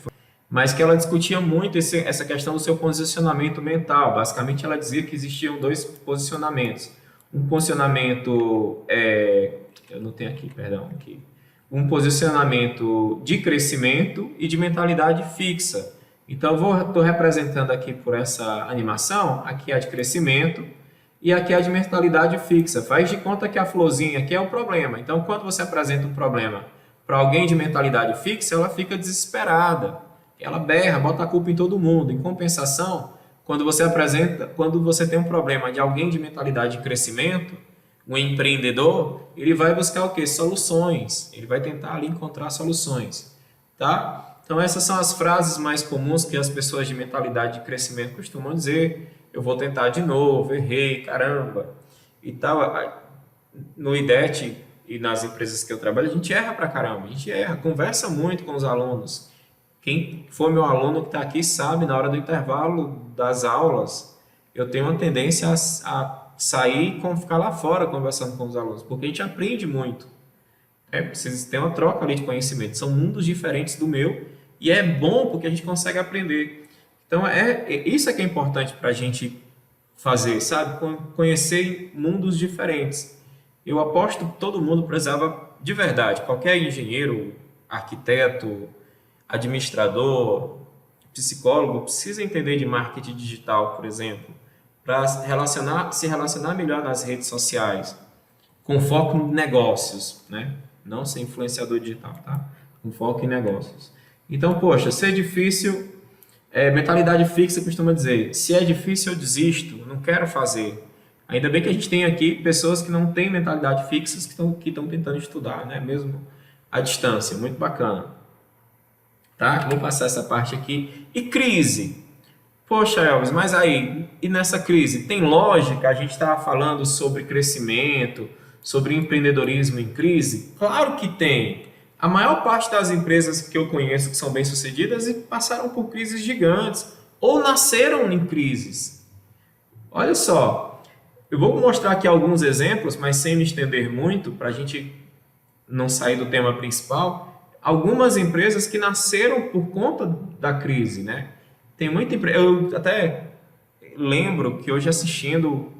Speaker 2: Mas que ela discutia muito essa questão do seu posicionamento mental. Basicamente, ela dizia que existiam 2 posicionamentos. Um posicionamento... eu não tenho aqui, perdão. Aqui. Um posicionamento de crescimento e de mentalidade fixa. Então, eu estou representando aqui por essa animação. Aqui é a de crescimento e aqui é a de mentalidade fixa. Faz de conta que a florzinha aqui é o problema. Então, quando você apresenta um problema para alguém de mentalidade fixa, ela fica desesperada, ela berra, bota a culpa em todo mundo. Em compensação, quando você tem um problema de alguém de mentalidade de crescimento, um empreendedor, ele vai buscar o quê? Soluções. Ele vai tentar ali encontrar soluções, tá? Então essas são as frases mais comuns que as pessoas de mentalidade de crescimento costumam dizer. Eu vou tentar de novo, errei, caramba, e tal. No IDET e nas empresas que eu trabalho, a gente erra pra caramba, a gente erra, conversa muito com os alunos. Quem for meu aluno que está aqui sabe, na hora do intervalo das aulas, eu tenho uma tendência a sair e ficar lá fora conversando com os alunos, porque a gente aprende muito. Precisa ter uma troca ali de conhecimento. São mundos diferentes do meu e é bom porque a gente consegue aprender. Então, isso é que é importante para a gente fazer, sabe? Conhecer mundos diferentes. Eu aposto que todo mundo precisava, de verdade, qualquer engenheiro, arquiteto, administrador, psicólogo, precisa entender de marketing digital, por exemplo, para se relacionar melhor nas redes sociais, com foco em negócios, né? Não ser influenciador digital, tá? Com foco em negócios. Então, poxa, se é difícil, mentalidade fixa costuma dizer, se é difícil eu desisto, não quero fazer. Ainda bem que a gente tem aqui pessoas que não têm mentalidade fixa, que estão tentando estudar, né? Mesmo à distância, muito bacana. Tá? Vou passar essa parte aqui. E crise? Poxa, Elvis, mas aí, e nessa crise, tem lógica a gente estar falando sobre crescimento, sobre empreendedorismo em crise? Claro que tem. A maior parte das empresas que eu conheço que são bem-sucedidas passaram por crises gigantes ou nasceram em crises. Olha só, eu vou mostrar aqui alguns exemplos, mas sem me estender muito, para a gente não sair do tema principal. Algumas empresas que nasceram por conta da crise, né? Tem muita empresa. Eu até lembro que hoje assistindo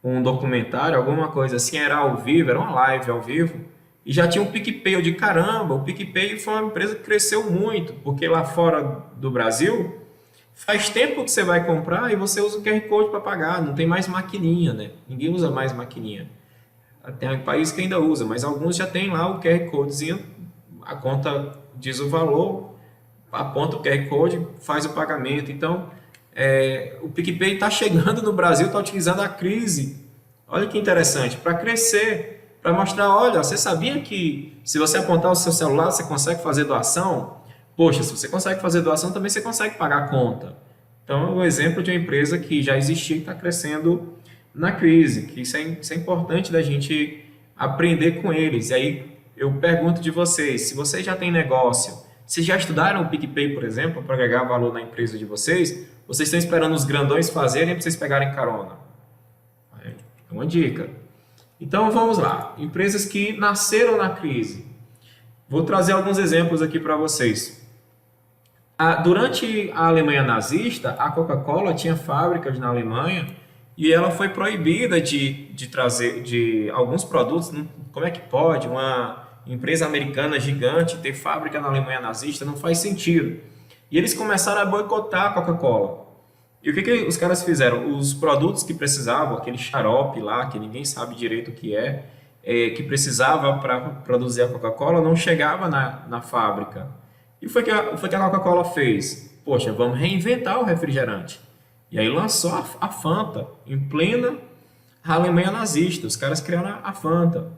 Speaker 2: um documentário, alguma coisa assim, era ao vivo, era uma live ao vivo, e já tinha um PicPay. Eu digo, caramba, o PicPay foi uma empresa que cresceu muito, porque lá fora do Brasil, faz tempo que você vai comprar e você usa o QR Code para pagar, não tem mais maquininha, né? Ninguém usa mais maquininha. Tem um país que ainda usa, mas alguns já tem lá o QR Codezinho, a conta diz o valor, aponta o QR Code, faz o pagamento. Então, o PicPay está chegando no Brasil, está utilizando a crise. Olha que interessante, para crescer, para mostrar, olha, você sabia que se você apontar o seu celular, você consegue fazer doação? Poxa, se você consegue fazer doação, também você consegue pagar a conta. Então, é um exemplo de uma empresa que já existia e está crescendo na crise, que isso é importante da gente aprender com eles. E aí, eu pergunto de vocês, se vocês já têm negócio, vocês já estudaram o PicPay, por exemplo, para agregar valor na empresa de vocês? Vocês estão esperando os grandões fazerem para vocês pegarem carona? É uma dica. Então, vamos lá. Empresas que nasceram na crise. Vou trazer alguns exemplos aqui para vocês. Durante a Alemanha nazista, a Coca-Cola tinha fábricas na Alemanha e ela foi proibida de trazer de alguns produtos. Como é que pode uma empresa americana gigante ter fábrica na Alemanha nazista? Não faz sentido. E eles começaram a boicotar a Coca-Cola. E o que os caras fizeram? Os produtos que precisavam, aquele xarope lá, que ninguém sabe direito o que que precisava para produzir a Coca-Cola, não chegava na fábrica. E foi que a Coca-Cola fez? Poxa, vamos reinventar o refrigerante. E aí lançou a Fanta, em plena Alemanha nazista. Os caras criaram a Fanta.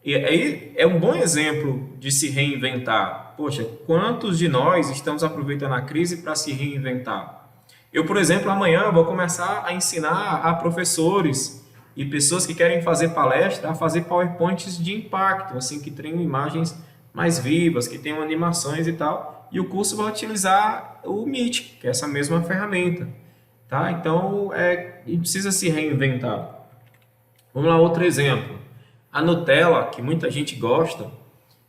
Speaker 2: E aí é um bom exemplo de se reinventar. Poxa, quantos de nós estamos aproveitando a crise para se reinventar? Eu, por exemplo, amanhã vou começar a ensinar a professores e pessoas que querem fazer palestra a fazer PowerPoints de impacto, assim, que tenham imagens mais vivas, que tenham animações e tal. E o curso vai utilizar o Meet, que é essa mesma ferramenta. Tá? Então, precisa se reinventar. Vamos lá, outro exemplo. A Nutella, que muita gente gosta,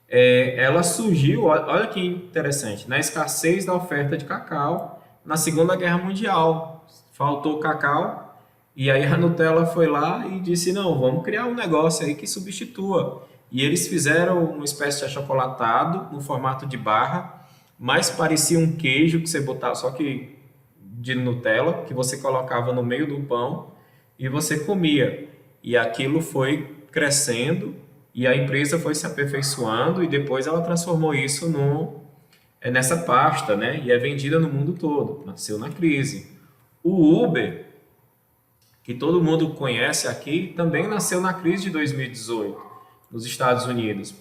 Speaker 2: ela surgiu, olha que interessante, na escassez da oferta de cacau na Segunda Guerra Mundial. Faltou cacau e aí a Nutella foi lá e disse, não, vamos criar um negócio aí que substitua. E eles fizeram uma espécie de achocolatado no formato de barra, mais parecia um queijo que você botava, só que de Nutella, que você colocava no meio do pão e você comia. E aquilo foi crescendo e a empresa foi se aperfeiçoando e depois ela transformou isso nessa pasta, né? E é vendida no mundo todo. Nasceu na crise. O Uber, que todo mundo conhece aqui, também nasceu na crise de 2018, nos Estados Unidos.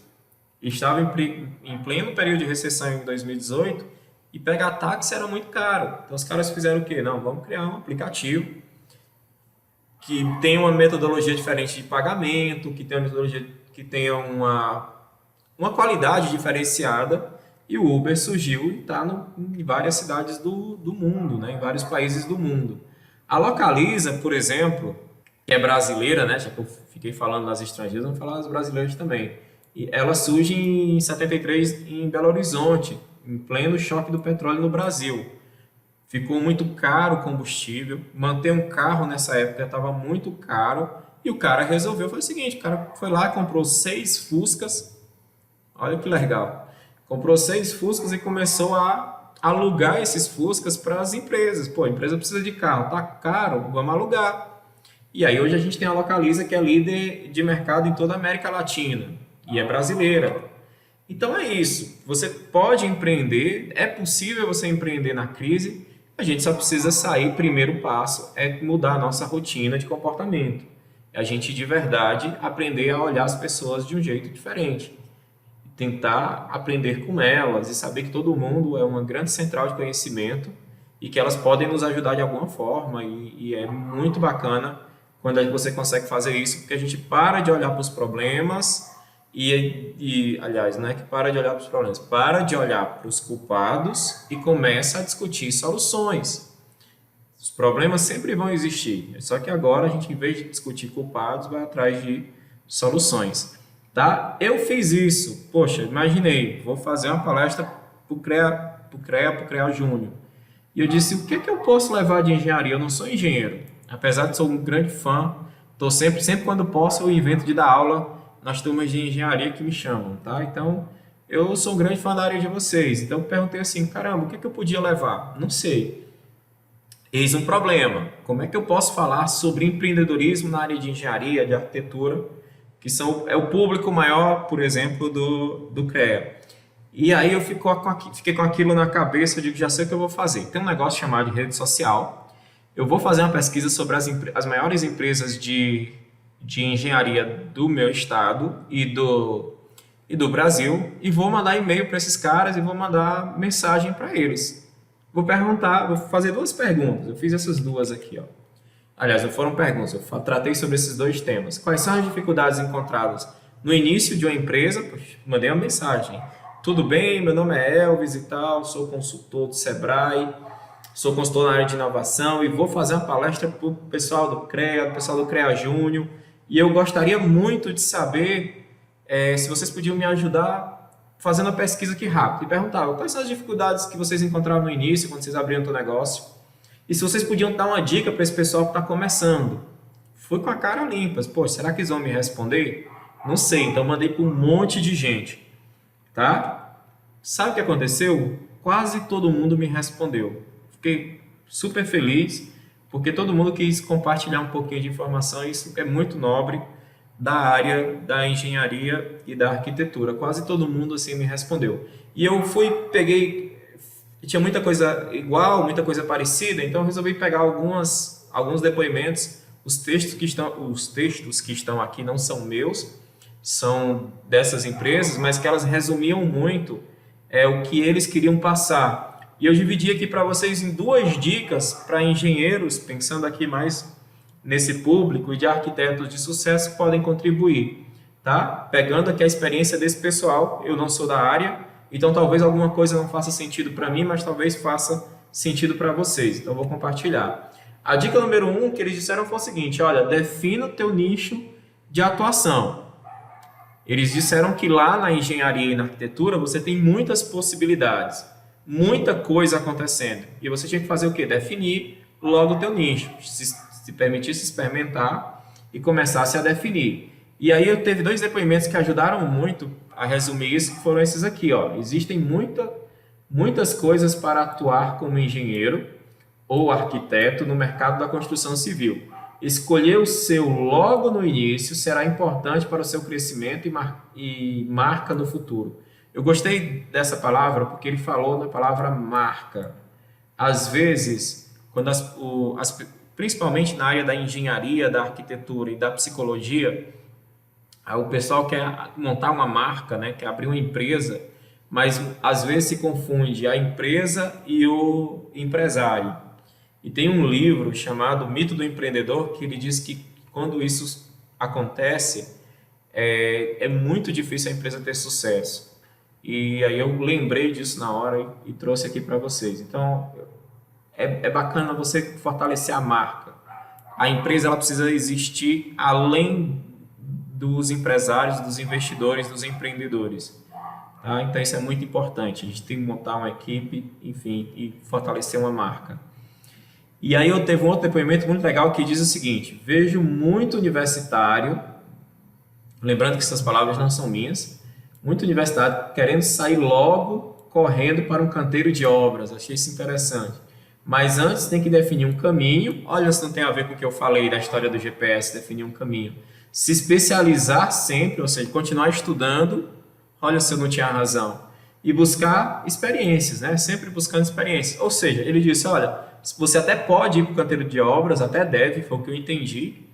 Speaker 2: Estava em pleno período de recessão em 2018 e pegar táxi era muito caro. Então os caras fizeram o quê? Não, vamos criar um aplicativo que tenha uma metodologia diferente de pagamento, que tenha uma metodologia que tenha uma qualidade diferenciada. E o Uber surgiu e está em várias cidades do mundo, né? Em vários países do mundo. A Localiza, por exemplo, que é brasileira, né? Já que eu fiquei falando das estrangeiras, vamos falar das brasileiras também. E ela surge em 73 em Belo Horizonte, em pleno choque do petróleo no Brasil. Ficou muito caro o combustível, manter um carro nessa época estava muito caro, e o cara resolveu, foi o seguinte, o cara foi lá, comprou 6 Fuscas, olha que legal, comprou 6 Fuscas e começou a alugar esses Fuscas para as empresas. Pô, a empresa precisa de carro, tá caro, vamos alugar. E aí hoje a gente tem a Localiza, que é líder de mercado em toda a América Latina e é brasileira. Então é isso. Você pode empreender, é possível você empreender na crise. A gente só precisa sair. Primeiro passo é mudar a nossa rotina de comportamento. É a gente de verdade aprender a olhar as pessoas de um jeito diferente. Tentar aprender com elas e saber que todo mundo é uma grande central de conhecimento e que elas podem nos ajudar de alguma forma. E é muito bacana quando você consegue fazer isso, porque a gente para de olhar para os problemas aliás, não é que para de olhar para os problemas, para de olhar para os culpados e começa a discutir soluções. Os problemas sempre vão existir, só que agora a gente, em vez de discutir culpados, vai atrás de soluções. Tá? Eu fiz isso, poxa, imaginei, vou fazer uma palestra para o CREA Júnior. E eu disse, o que é que eu posso levar de engenharia? Eu não sou engenheiro, apesar de ser um grande fã, sempre quando posso eu invento de dar aula nas turmas de engenharia que me chamam, tá? Então, eu sou um grande fã da área de vocês. Então, eu perguntei assim, caramba, o que é que eu podia levar? Não sei. Eis um problema. Como é que eu posso falar sobre empreendedorismo na área de engenharia, de arquitetura, que é o público maior, por exemplo, do CREA? E aí eu fiquei com aquilo na cabeça, eu digo, já sei o que eu vou fazer. Tem um negócio chamado de rede social. Eu vou fazer uma pesquisa sobre as maiores empresas de engenharia do meu estado e do Brasil e vou mandar e-mail para esses caras e vou mandar mensagem para eles. Vou fazer 2 perguntas. Eu fiz essas 2 aqui, ó. Aliás, não foram perguntas, eu tratei sobre esses 2 temas. Quais são as dificuldades encontradas no início de uma empresa? Poxa, mandei uma mensagem. Tudo bem, meu nome é Elvis e tal, sou consultor do Sebrae, sou consultor na área de inovação e vou fazer uma palestra para o pessoal do CREA, do pessoal do CREA Júnior. E eu gostaria muito de saber se vocês podiam me ajudar fazendo uma pesquisa aqui rápido. E perguntava quais são as dificuldades que vocês encontraram no início, quando vocês abriram o seu negócio. E se vocês podiam dar uma dica para esse pessoal que está começando. Fui com a cara limpa. Pô, será que eles vão me responder? Não sei, então mandei para um monte de gente. Tá? Sabe o que aconteceu? Quase todo mundo me respondeu. Fiquei super feliz, porque todo mundo quis compartilhar um pouquinho de informação, e isso é muito nobre da área da engenharia e da arquitetura. Quase todo mundo assim me respondeu. E eu tinha muita coisa igual, muita coisa parecida, então eu resolvi pegar alguns depoimentos. Os textos que estão aqui não são meus, são dessas empresas, mas que elas resumiam muito o que eles queriam passar. E eu dividi aqui para vocês em 2 dicas para engenheiros, pensando aqui mais nesse público, e de arquitetos de sucesso que podem contribuir, tá? Pegando aqui a experiência desse pessoal, eu não sou da área, então talvez alguma coisa não faça sentido para mim, mas talvez faça sentido para vocês, então eu vou compartilhar. A dica número 1 que eles disseram foi o seguinte, olha, defina o teu nicho de atuação. Eles disseram que lá na engenharia e na arquitetura você tem muitas possibilidades, muita coisa acontecendo. E você tinha que fazer o quê? Definir logo o teu nicho, se permitisse experimentar e começasse a definir. E aí eu teve 2 depoimentos que ajudaram muito a resumir isso, que foram esses aqui, ó. Existem muitas coisas para atuar como engenheiro ou arquiteto no mercado da construção civil. Escolher o seu logo no início será importante para o seu crescimento e marca no futuro. Eu gostei dessa palavra porque ele falou na palavra marca. Às vezes, quando principalmente na área da engenharia, da arquitetura e da psicologia, o pessoal quer montar uma marca, né? Quer abrir uma empresa, mas às vezes se confunde a empresa e o empresário. E tem um livro chamado Mito do Empreendedor que ele diz que quando isso acontece, é muito difícil a empresa ter sucesso. E aí eu lembrei disso na hora e trouxe aqui para vocês. Então, é bacana você fortalecer a marca. A empresa ela precisa existir além dos empresários, dos investidores, dos empreendedores. Tá? Então isso é muito importante. A gente tem que montar uma equipe, enfim, e fortalecer uma marca. E aí eu teve um outro depoimento muito legal que diz o seguinte: vejo muito universitário, lembrando que essas palavras não são minhas, muito universitário querendo sair logo correndo para um canteiro de obras. Achei isso interessante. Mas antes tem que definir um caminho. Olha, se não tem a ver com o que eu falei da história do GPS, definir um caminho. Se especializar sempre, ou seja, continuar estudando. Olha se eu não tinha razão. E buscar experiências, né? Sempre buscando experiências. Ou seja, ele disse, olha, você até pode ir para o canteiro de obras, até deve, foi o que eu entendi.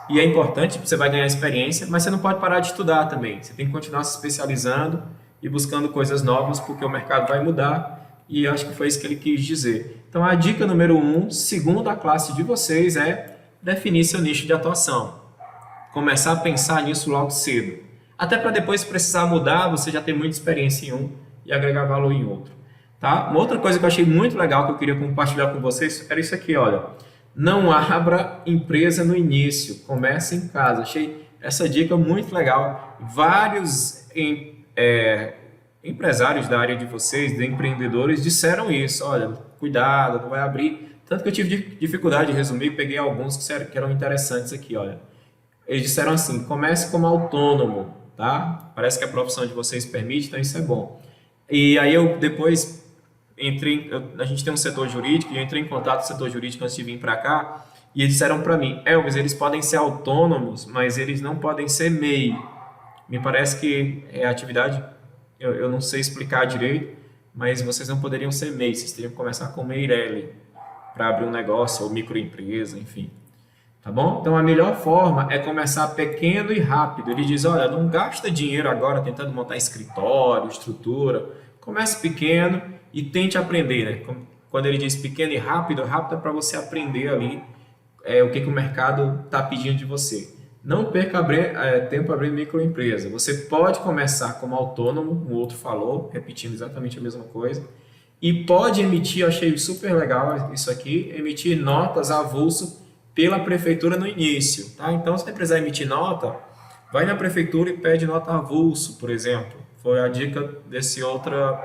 Speaker 2: E é importante, você vai ganhar experiência, mas você não pode parar de estudar também. Você tem que continuar se especializando e buscando coisas novas, porque o mercado vai mudar. E acho que foi isso que ele quis dizer. Então, a dica número 1, segundo a classe de vocês, é definir seu nicho de atuação. Começar a pensar nisso logo cedo. Até para depois, se precisar mudar, você já tem muita experiência em um e agregar valor em outro. Tá? Uma outra coisa que eu achei muito legal, que eu queria compartilhar com vocês, era isso aqui, olha. Não abra empresa no início, comece em casa. Achei essa dica muito legal. Vários empresários da área de vocês, de empreendedores, disseram isso. Olha, cuidado, não vai abrir. Tanto que eu tive dificuldade de resumir, peguei alguns que eram interessantes aqui, olha. Eles disseram assim, comece como autônomo, tá? Parece que a profissão de vocês permite, então isso é bom. E aí eu depois a gente tem um setor jurídico, e eu entrei em contato com o setor jurídico antes de vir para cá, e eles disseram para mim, Elvis, eles podem ser autônomos, mas eles não podem ser MEI. Me parece que é atividade, eu não sei explicar direito, mas vocês não poderiam ser MEI, vocês teriam que começar com Meirelli para abrir um negócio ou microempresa, enfim. Tá bom? Então a melhor forma é começar pequeno e rápido. Ele diz, olha, não gasta dinheiro agora tentando montar escritório, estrutura. Comece pequeno e tente aprender, né? Quando ele diz pequeno e rápido, rápido é para você aprender ali o que o mercado está pedindo de você. Não perca tempo abrindo microempresa. Você pode começar como autônomo, o outro falou, repetindo exatamente a mesma coisa, e pode emitir, eu achei super legal isso aqui, emitir notas avulso pela prefeitura no início. Tá? Então, se você precisar emitir nota, vai na prefeitura e pede nota avulso, por exemplo. Foi a dica desse outro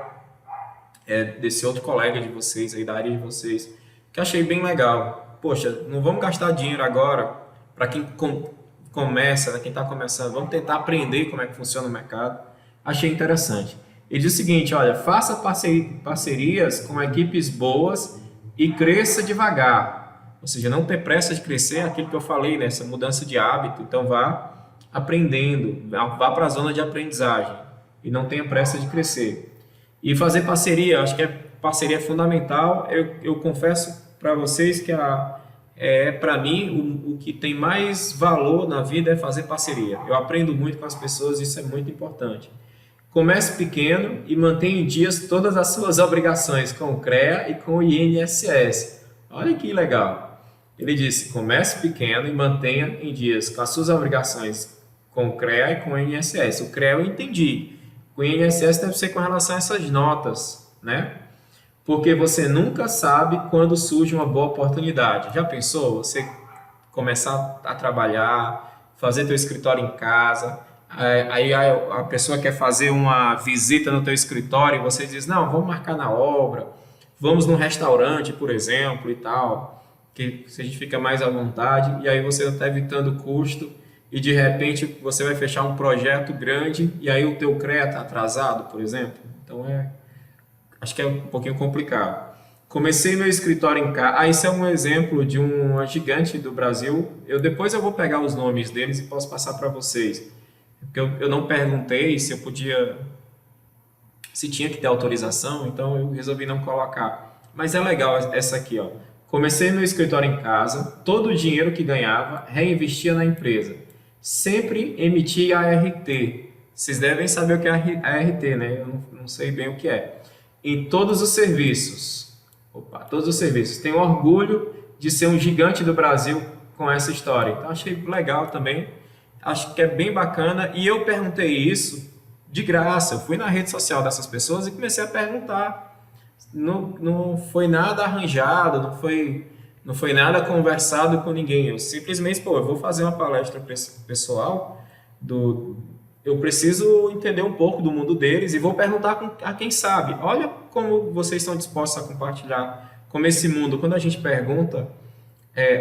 Speaker 2: colega de vocês, aí da área de vocês, que achei bem legal. Poxa, não vamos gastar dinheiro agora para quem começa, né, quem está começando, vamos tentar aprender como é que funciona o mercado. Achei interessante. Ele diz o seguinte, olha, faça parcerias com equipes boas e cresça devagar. Ou seja, não ter pressa de crescer, é aquilo que eu falei, né, essa mudança de hábito. Então vá aprendendo, vá para a zona de aprendizagem e não tenha pressa de crescer. E fazer parceria, acho que parceria é fundamental. Eu confesso para vocês que para mim o que tem mais valor na vida é fazer parceria. Eu aprendo muito com as pessoas, isso é muito importante. Comece pequeno e mantenha em dias todas as suas obrigações com o CREA e com o INSS. Olha que legal. Ele disse, comece pequeno e mantenha em dias com as suas obrigações com o CREA e com o INSS. O CREA eu entendi. O INSS deve ser com relação a essas notas, né? Porque você nunca sabe quando surge uma boa oportunidade. Já pensou? Você começar a trabalhar, fazer teu escritório em casa, aí a pessoa quer fazer uma visita no teu escritório e você diz, não, vamos marcar na obra, vamos num restaurante, por exemplo, e tal, que a gente fica mais à vontade, e aí você está evitando custo, e de repente você vai fechar um projeto grande, e aí o teu CREA está atrasado, por exemplo. Então acho que é um pouquinho complicado. Comecei meu escritório em casa. Esse é um exemplo de uma gigante do Brasil. Depois eu vou pegar os nomes deles e posso passar para vocês. Porque eu não perguntei se tinha que ter autorização, então eu resolvi não colocar. Mas é legal essa aqui, ó. Comecei meu escritório em casa, todo o dinheiro que ganhava reinvestia na empresa. Sempre emitia ART. Vocês devem saber o que é ART, né? Eu não sei bem o que é. Em todos os serviços. Todos os serviços. Tenho orgulho de ser um gigante do Brasil com essa história. Então, achei legal também. Acho que é bem bacana. E eu perguntei isso de graça. Eu fui na rede social dessas pessoas e comecei a perguntar. Não foi nada arranjado, não foi Não foi nada conversado com ninguém. Eu simplesmente, eu vou fazer uma palestra para esse pessoal eu preciso entender um pouco do mundo deles e vou perguntar a quem sabe. Olha como vocês estão dispostos a compartilhar, como esse mundo, quando a gente pergunta,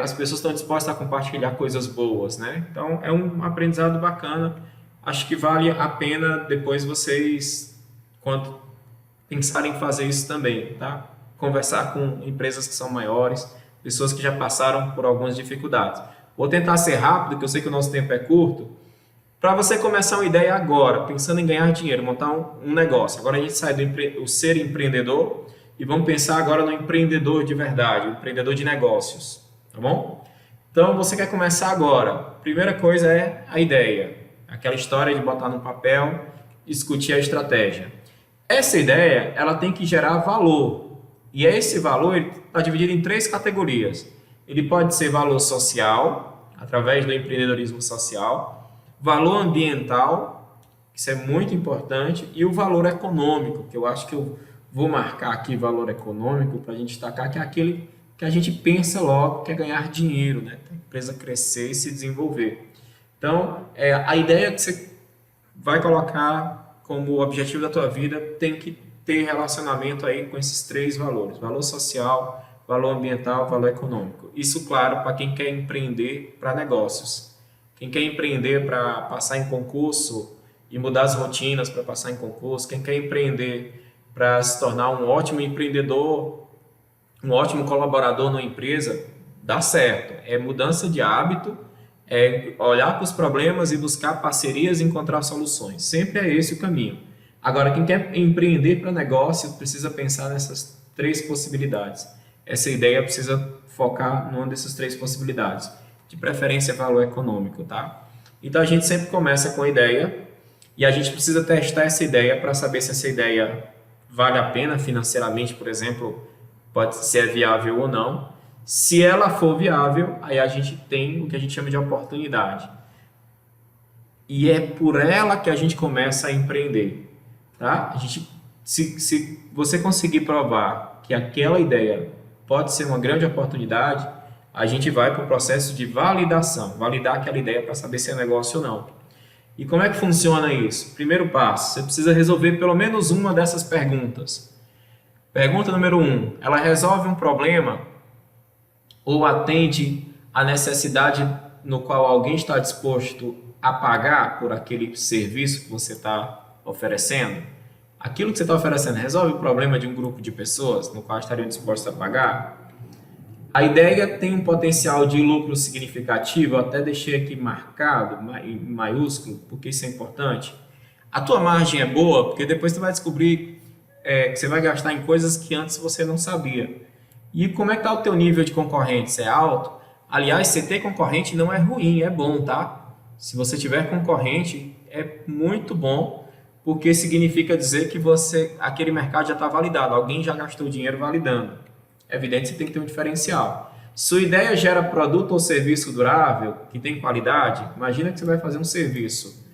Speaker 2: as pessoas estão dispostas a compartilhar coisas boas, né? Então, é um aprendizado bacana. Acho que vale a pena depois vocês, quando pensarem em fazer isso também, tá? Conversar com empresas que são maiores, pessoas que já passaram por algumas dificuldades. Vou tentar ser rápido, que eu sei que o nosso tempo é curto. Para você começar uma ideia agora, pensando em ganhar dinheiro, montar um negócio. Agora a gente sai do ser empreendedor e vamos pensar agora no empreendedor de verdade, o empreendedor de negócios, tá bom? Então você quer começar agora. Primeira coisa é a ideia, aquela história de botar no papel, discutir a estratégia. Essa ideia, ela tem que gerar valor. E esse valor está dividido em 3 categorias. Ele pode ser valor social, através do empreendedorismo social, valor ambiental, isso é muito importante, e o valor econômico, que eu acho que eu vou marcar aqui valor econômico para a gente destacar, que é aquele que a gente pensa logo, que é ganhar dinheiro, né? A empresa crescer e se desenvolver. Então, a ideia que você vai colocar como objetivo da tua vida tem que ter relacionamento aí com esses 3 valores, valor social, valor ambiental, valor econômico. Isso, claro, para quem quer empreender para negócios. Quem quer empreender para passar em concurso e mudar as rotinas para passar em concurso, quem quer empreender para se tornar um ótimo empreendedor, um ótimo colaborador numa empresa, dá certo. É mudança de hábito, é olhar para os problemas e buscar parcerias e encontrar soluções. Sempre é esse o caminho. Agora, quem quer empreender para negócio precisa pensar nessas 3 possibilidades. Essa ideia precisa focar numa dessas 3 possibilidades. De preferência, valor econômico, tá? Então, a gente sempre começa com a ideia e a gente precisa testar essa ideia para saber se essa ideia vale a pena financeiramente, por exemplo, pode ser viável ou não. Se ela for viável, aí a gente tem o que a gente chama de oportunidade. E é por ela que a gente começa a empreender, tá? Se você conseguir provar que aquela ideia pode ser uma grande oportunidade, a gente vai para o processo de validação, validar aquela ideia para saber se é negócio ou não. E como é que funciona isso? Primeiro passo, você precisa resolver pelo menos uma dessas perguntas. Pergunta número 1, ela resolve um problema ou atende a necessidade no qual alguém está disposto a pagar por aquele serviço que você está oferecendo? Aquilo que você está oferecendo resolve o problema de um grupo de pessoas no qual estariam dispostos a pagar? A ideia tem um potencial de lucro significativo, eu até deixei aqui marcado em maiúsculo, porque isso é importante. A tua margem é boa, porque depois você vai descobrir que você vai gastar em coisas que antes você não sabia. E como é que está o teu nível de concorrentes? É alto? Aliás, você ter concorrente não é ruim, é bom, tá? Se você tiver concorrente, é muito bom, porque significa dizer que aquele mercado já está validado, alguém já gastou dinheiro validando. É evidente que você tem que ter um diferencial. Sua ideia gera produto ou serviço durável, que tem qualidade. Imagina que você vai fazer um serviço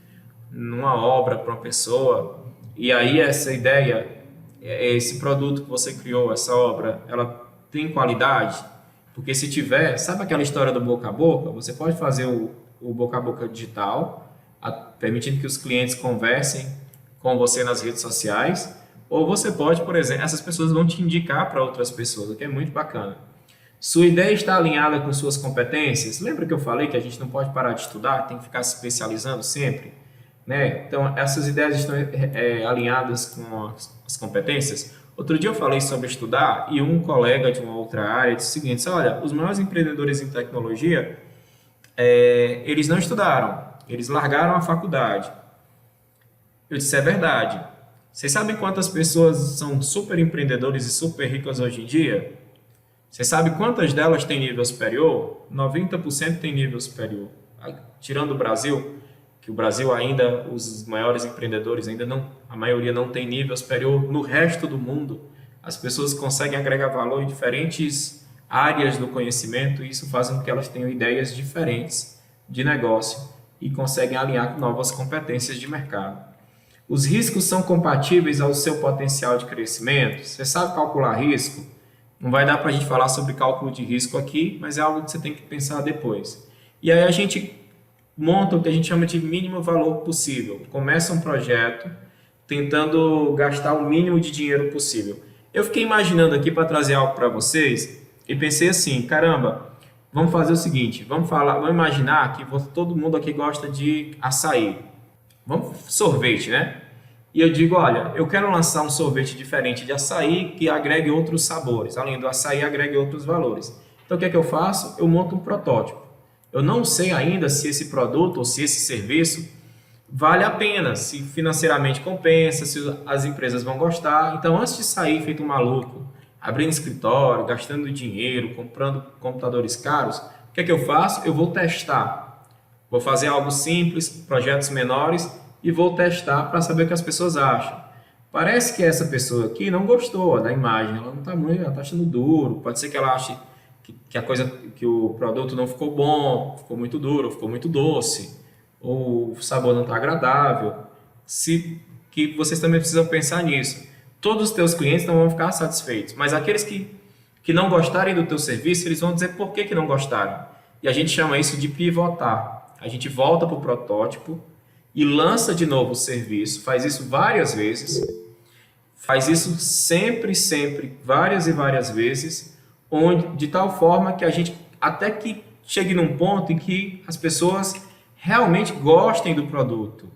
Speaker 2: numa obra para uma pessoa, e aí essa ideia, esse produto que você criou, essa obra, ela tem qualidade? Porque se tiver, sabe aquela história do boca a boca? Você pode fazer o boca a boca digital, permitindo que os clientes conversem com você nas redes sociais, ou você pode, por exemplo, essas pessoas vão te indicar para outras pessoas, o que é muito bacana. Sua ideia está alinhada com suas competências? Lembra que eu falei que a gente não pode parar de estudar, tem que ficar se especializando sempre? Né? Então, essas ideias estão alinhadas com as competências? Outro dia eu falei sobre estudar e um colega de uma outra área disse o seguinte: olha, os maiores empreendedores em tecnologia, eles não estudaram, eles largaram a faculdade. Eu disse, é verdade. Vocês sabem quantas pessoas são super empreendedores e super ricas hoje em dia? Você sabe quantas delas têm nível superior? 90% tem nível superior. Tirando o Brasil, que o Brasil ainda, os maiores empreendedores ainda não, a maioria não tem nível superior. No resto do mundo, as pessoas conseguem agregar valor em diferentes áreas do conhecimento e isso faz com que elas tenham ideias diferentes de negócio e conseguem alinhar com novas competências de mercado. Os riscos são compatíveis ao seu potencial de crescimento? Você sabe calcular risco? Não vai dar para a gente falar sobre cálculo de risco aqui, mas é algo que você tem que pensar depois. E aí a gente monta o que a gente chama de mínimo valor possível. Começa um projeto tentando gastar o mínimo de dinheiro possível. Eu fiquei imaginando aqui para trazer algo para vocês e pensei assim, caramba, vamos fazer o seguinte, vamos imaginar que todo mundo aqui gosta de açaí. Vamos sorvete, né? E eu digo, olha, eu quero lançar um sorvete diferente de açaí que agregue outros sabores. Além do açaí, agregue outros valores. Então, o que é que eu faço? Eu monto um protótipo. Eu não sei ainda se esse produto ou se esse serviço vale a pena, se financeiramente compensa, se as empresas vão gostar. Então, antes de sair feito um maluco, abrindo escritório, gastando dinheiro, comprando computadores caros, o que é que eu faço? Eu vou testar. Vou fazer algo simples, projetos menores, e vou testar para saber o que as pessoas acham. Parece que essa pessoa aqui não gostou da imagem, ela não está muito, ela está achando duro. Pode ser que ela ache que o produto não ficou bom, ficou muito duro, ficou muito doce, ou o sabor não está agradável. Que vocês também precisam pensar nisso. Todos os teus clientes não vão ficar satisfeitos, mas aqueles que não gostarem do teu serviço, eles vão dizer por que não gostaram. E a gente chama isso de pivotar. A gente volta para o protótipo e lança de novo o serviço, faz isso várias vezes, faz isso sempre, várias e várias vezes, de tal forma que a gente, até que chegue num ponto em que as pessoas realmente gostem do produto.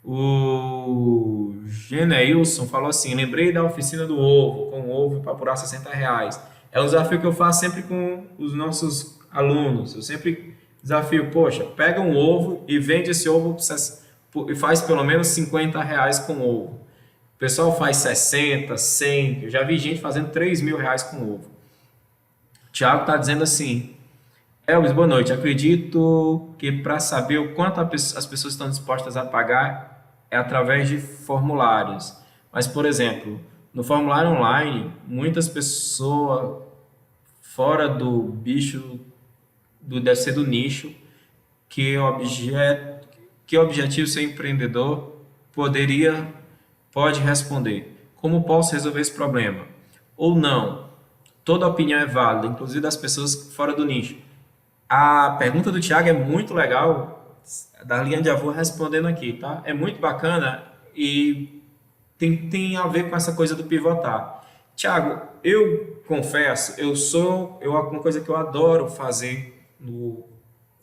Speaker 2: O Geneilson falou assim, lembrei da oficina do ovo, com ovo para apurar R$60. É um desafio que eu faço sempre com os nossos alunos, eu sempre desafio, poxa, pega um ovo e vende esse ovo e faz pelo menos R$50 com ovo. O pessoal faz 60, 100, eu já vi gente fazendo R$3.000 com ovo. O Thiago está dizendo assim, Elvis, boa noite, acredito que para saber o quanto as pessoas estão dispostas a pagar é através de formulários. Mas, por exemplo, no formulário online, muitas pessoas fora do bicho, deve ser do nicho, que objetivo seu empreendedor pode responder. Como posso resolver esse problema? Ou não. Toda opinião é válida, inclusive das pessoas fora do nicho. A pergunta do Thiago é muito legal, da linha de avô respondendo aqui, tá? É muito bacana e tem a ver com essa coisa do pivotar. Thiago, eu confesso, uma coisa que eu adoro fazer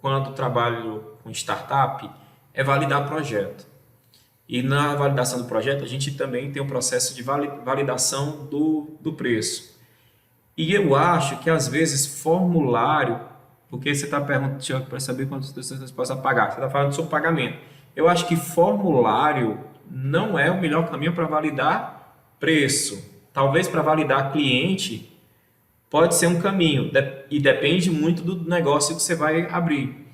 Speaker 2: quando trabalho com startup é validar projeto. E na validação do projeto, a gente também tem um processo de validação do preço. E eu acho que, às vezes, formulário, porque você está perguntando para saber quantas pessoas você possa pagar, você está falando sobre pagamento. Eu acho que formulário não é o melhor caminho para validar preço. Talvez para validar cliente pode ser um caminho, e depende muito do negócio que você vai abrir.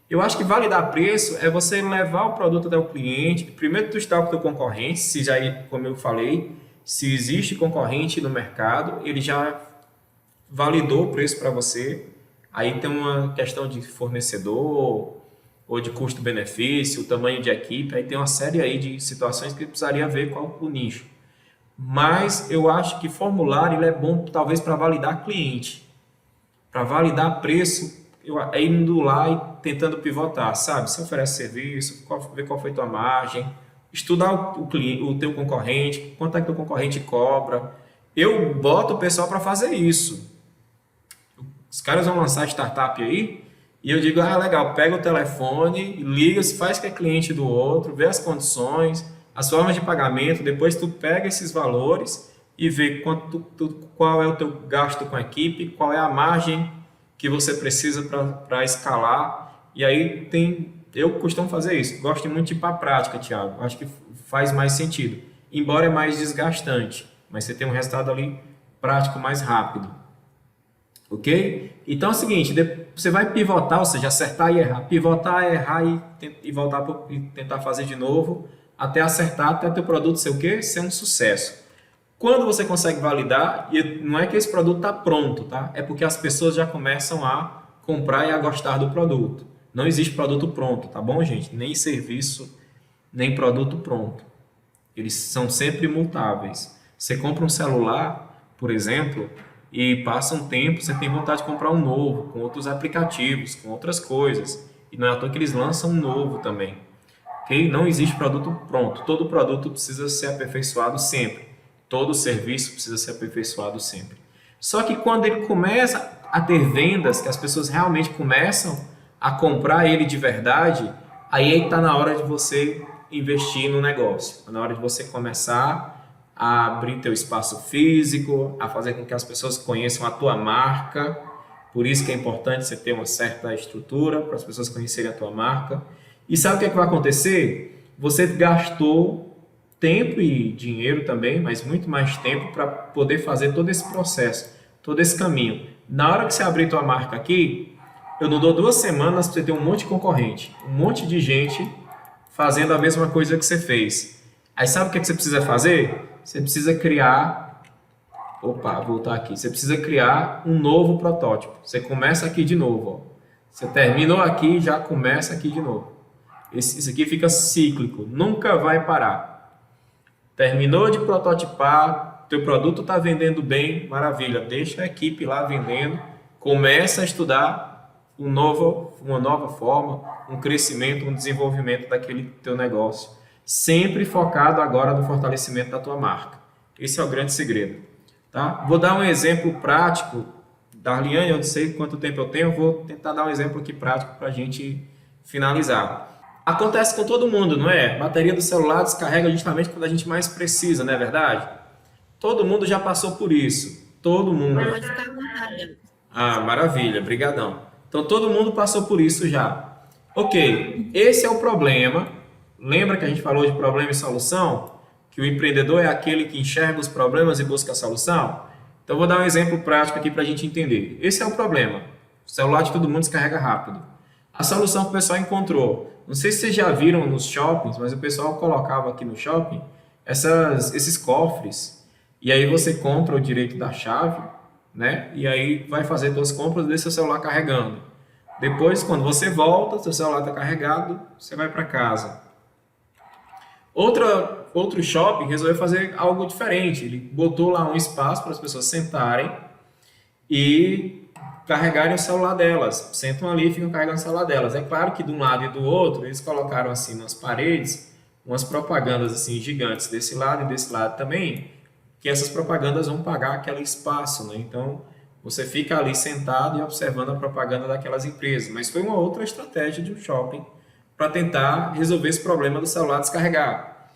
Speaker 2: Eu acho que validar preço é você levar o produto até o cliente, primeiro tu está com o teu concorrente, se já, como eu falei, se existe concorrente no mercado, ele já validou o preço para você, aí tem uma questão de fornecedor ou de custo-benefício, o tamanho de equipe, aí tem uma série aí de situações que precisaria ver qual o nicho. Mas eu acho que formulário ele é bom talvez para validar cliente, para validar preço, indo lá e tentando pivotar, sabe? Você oferece serviço, ver qual foi tua margem, estudar o teu concorrente, quanto é que o teu concorrente cobra. Eu boto o pessoal para fazer isso. Os caras vão lançar startup aí e eu digo, legal, pega o telefone, liga, faz que é cliente do outro, vê as condições, as formas de pagamento, depois tu pega esses valores e vê qual é o teu gasto com a equipe, qual é a margem que você precisa para escalar. E aí eu costumo fazer isso, gosto muito de ir para a prática, Thiago, acho que faz mais sentido, embora é mais desgastante, mas você tem um resultado ali prático mais rápido. Ok? Então é o seguinte, você vai pivotar, ou seja, acertar e errar. Pivotar, errar e voltar e tentar fazer de novo, até acertar, até teu produto ser o quê? Ser um sucesso. Quando você consegue validar, e não é que esse produto está pronto, tá? É porque as pessoas já começam a comprar e a gostar do produto. Não existe produto pronto, tá bom, gente? Nem serviço, nem produto pronto. Eles são sempre mutáveis. Você compra um celular, por exemplo, e passa um tempo, você tem vontade de comprar um novo, com outros aplicativos, com outras coisas. E não é à toa que eles lançam um novo também. Ok? Não existe produto pronto. Todo produto precisa ser aperfeiçoado sempre. Todo serviço precisa ser aperfeiçoado sempre. Só que quando ele começa a ter vendas, que as pessoas realmente começam a comprar ele de verdade, aí está na hora de você investir no negócio. Está na hora de você começar a abrir teu espaço físico, a fazer com que as pessoas conheçam a tua marca. Por isso que é importante você ter uma certa estrutura para as pessoas conhecerem a tua marca. E sabe o que é que vai acontecer? Você gastou tempo e dinheiro também, mas muito mais tempo para poder fazer todo esse processo, todo esse caminho. Na hora que você abrir tua marca aqui, eu não dou 2 semanas para você ter um monte de concorrente, um monte de gente fazendo a mesma coisa que você fez. Aí sabe o que você precisa fazer? Você precisa criar... Opa, voltar aqui. Você precisa criar um novo protótipo. Você começa aqui de novo. Ó. Você terminou aqui e já começa aqui de novo. Isso aqui fica cíclico, nunca vai parar. Terminou de prototipar, teu produto está vendendo bem, maravilha. Deixa a equipe lá vendendo, começa a estudar uma nova forma, um crescimento, um desenvolvimento daquele teu negócio. Sempre focado agora no fortalecimento da tua marca. Esse é o grande segredo. Tá? Vou dar um exemplo prático. Darliane, eu não sei quanto tempo eu tenho, vou tentar dar um exemplo aqui prático para a gente finalizar. Acontece com todo mundo, não é? A bateria do celular descarrega justamente quando a gente mais precisa, não é verdade? Todo mundo já passou por isso. Todo mundo.
Speaker 1: Pode ficar à vontade.
Speaker 2: Ah, maravilha, brigadão. Então todo mundo passou por isso já. Ok, esse é o problema. Lembra que a gente falou de problema e solução? Que o empreendedor é aquele que enxerga os problemas e busca a solução? Então vou dar um exemplo prático aqui para a gente entender. Esse é o problema. O celular de todo mundo descarrega rápido. A solução que o pessoal encontrou. Não sei se vocês já viram nos shoppings, mas o pessoal colocava aqui no shopping esses cofres. E aí você compra o direito da chave, né? E aí vai fazer suas compras e deixa seu celular carregando. Depois, quando você volta, seu celular está carregado, você vai para casa. Outro shopping resolveu fazer algo diferente. Ele botou lá um espaço para as pessoas sentarem e carregarem o celular delas. Sentam ali e ficam carregando o celular delas. É claro que de um lado e do outro, eles colocaram assim nas paredes umas propagandas assim gigantes desse lado e desse lado também, que essas propagandas vão pagar aquele espaço, né? Então, você fica ali sentado e observando a propaganda daquelas empresas. Mas foi uma outra estratégia de um shopping para tentar resolver esse problema do celular descarregar.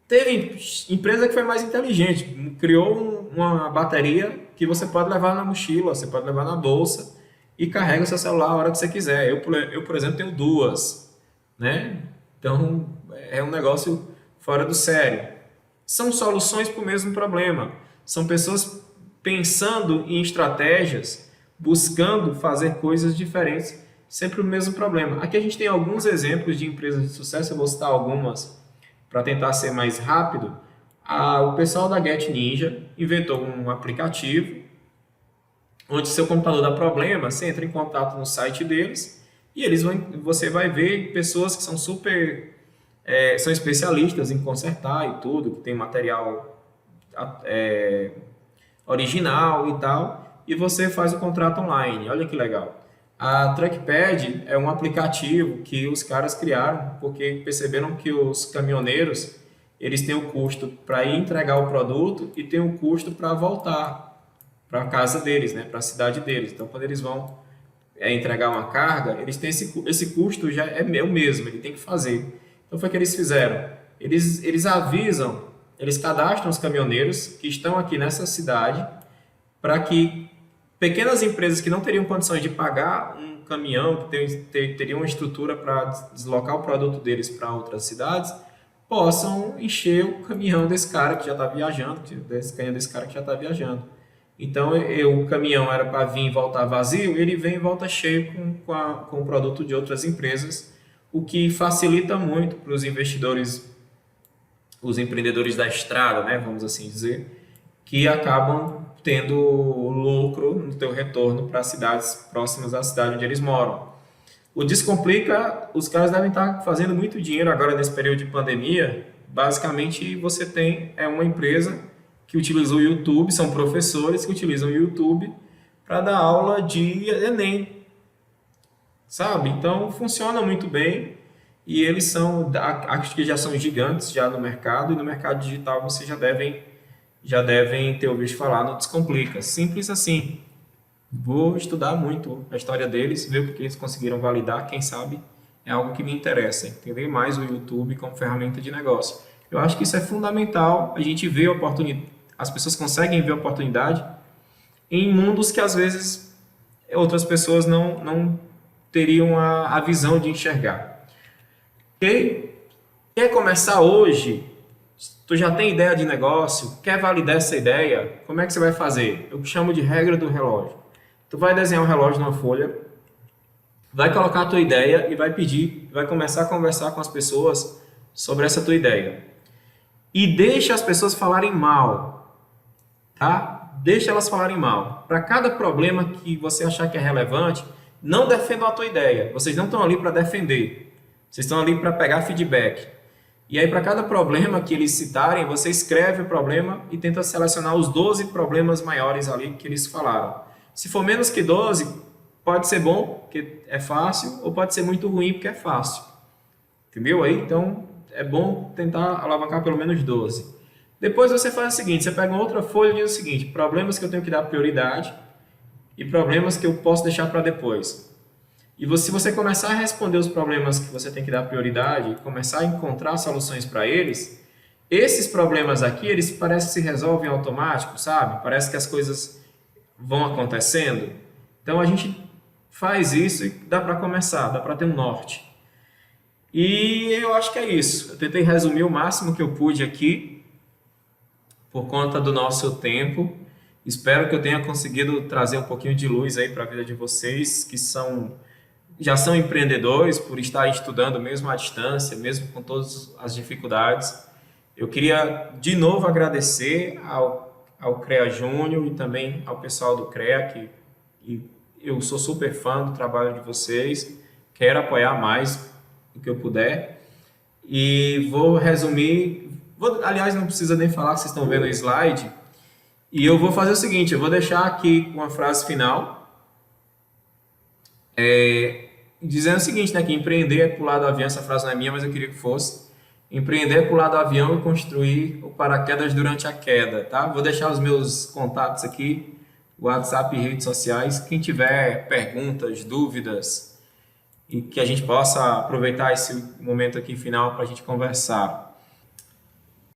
Speaker 2: Teve empresa que foi mais inteligente, criou uma bateria que você pode levar na mochila, você pode levar na bolsa e carrega o seu celular a hora que você quiser. Eu por exemplo, tenho 2, né? Então, é um negócio fora do sério. São soluções para o mesmo problema. São pessoas pensando em estratégias, buscando fazer coisas diferentes, sempre o mesmo problema. Aqui a gente tem alguns exemplos de empresas de sucesso, eu vou citar algumas para tentar ser mais rápido. O pessoal da Get Ninja inventou um aplicativo onde seu computador dá problema, você entra em contato no site deles e você vai ver pessoas que são são especialistas em consertar e tudo, que tem material original e tal, e você faz o contrato online. Olha que legal. A Trackpad é um aplicativo que os caras criaram porque perceberam que os caminhoneiros eles têm o custo para ir entregar o produto e tem o custo para voltar para a casa deles, né, para a cidade deles. Então, quando eles vão entregar uma carga, eles têm esse custo já é o mesmo, ele tem que fazer. Então, foi o que eles fizeram. Eles avisam, eles cadastram os caminhoneiros que estão aqui nessa cidade para que pequenas empresas que não teriam condições de pagar um caminhão, que teriam uma estrutura para deslocar o produto deles para outras cidades, possam encher o caminhão desse cara que já está viajando, Então, o caminhão era para vir e voltar vazio, ele vem e volta cheio com o produto de outras empresas, o que facilita muito para os investidores, os empreendedores da estrada, né, vamos assim dizer, que acabam tendo lucro no teu retorno para cidades próximas à cidade onde eles moram. O Descomplica, os caras devem estar fazendo muito dinheiro agora nesse período de pandemia. Basicamente, você tem uma empresa que utilizam o YouTube, são professores que utilizam o YouTube para dar aula de Enem, sabe? Então funciona muito bem e eles são, acho que já são gigantes já no mercado, e no mercado digital vocês já devem ter ouvido falar no Descomplica. Simples assim. Vou estudar muito a história deles, ver porque eles conseguiram validar, quem sabe é algo que me interessa, entender mais o YouTube como ferramenta de negócio. Eu acho que isso é fundamental, a gente vê oportunidade, as pessoas conseguem ver oportunidade em mundos que às vezes outras pessoas não teriam a visão de enxergar. Ok? Quer começar hoje? Tu já tem ideia de negócio? Quer validar essa ideia? Como é que você vai fazer? Eu chamo de regra do relógio. Tu vai desenhar um relógio numa folha, vai colocar a tua ideia e vai pedir, vai começar a conversar com as pessoas sobre essa tua ideia. E deixa as pessoas falarem mal, tá? Deixa elas falarem mal. Para cada problema que você achar que é relevante, não defendam a tua ideia. Vocês não estão ali para defender. Vocês estão ali para pegar feedback. E aí, para cada problema que eles citarem, você escreve o problema e tenta selecionar os 12 problemas maiores ali que eles falaram. Se for menos que 12, pode ser bom, porque é fácil, ou pode ser muito ruim, porque é fácil. Entendeu aí? Então, é bom tentar alavancar pelo menos 12. Depois você faz o seguinte, você pega uma outra folha e diz o seguinte: problemas que eu tenho que dar prioridade e problemas que eu posso deixar para depois. E se você começar a responder os problemas que você tem que dar prioridade e começar a encontrar soluções para eles, esses problemas aqui, eles parecem que se resolvem automático, sabe? Parece que as coisas vão acontecendo. Então a gente faz isso e dá para começar, dá para ter um norte. E eu acho que é isso. Eu tentei resumir o máximo que eu pude aqui, por conta do nosso tempo. Espero que eu tenha conseguido trazer um pouquinho de luz aí para a vida de vocês, que já são empreendedores, por estar estudando mesmo à distância, mesmo com todas as dificuldades. Eu queria de novo agradecer ao CREA Júnior e também ao pessoal do CREA, que eu sou super fã do trabalho de vocês, quero apoiar mais do que eu puder. E vou resumir, aliás, não precisa nem falar, vocês estão vendo o slide, e eu vou fazer o seguinte, eu vou deixar aqui uma frase final, dizendo o seguinte, né, que empreender é pular do avião, essa frase não é minha, mas eu queria que fosse: empreender é pular do avião e construir o paraquedas durante a queda, tá? Vou deixar os meus contatos aqui, WhatsApp e redes sociais. Quem tiver perguntas, dúvidas, e que a gente possa aproveitar esse momento aqui final para a gente conversar.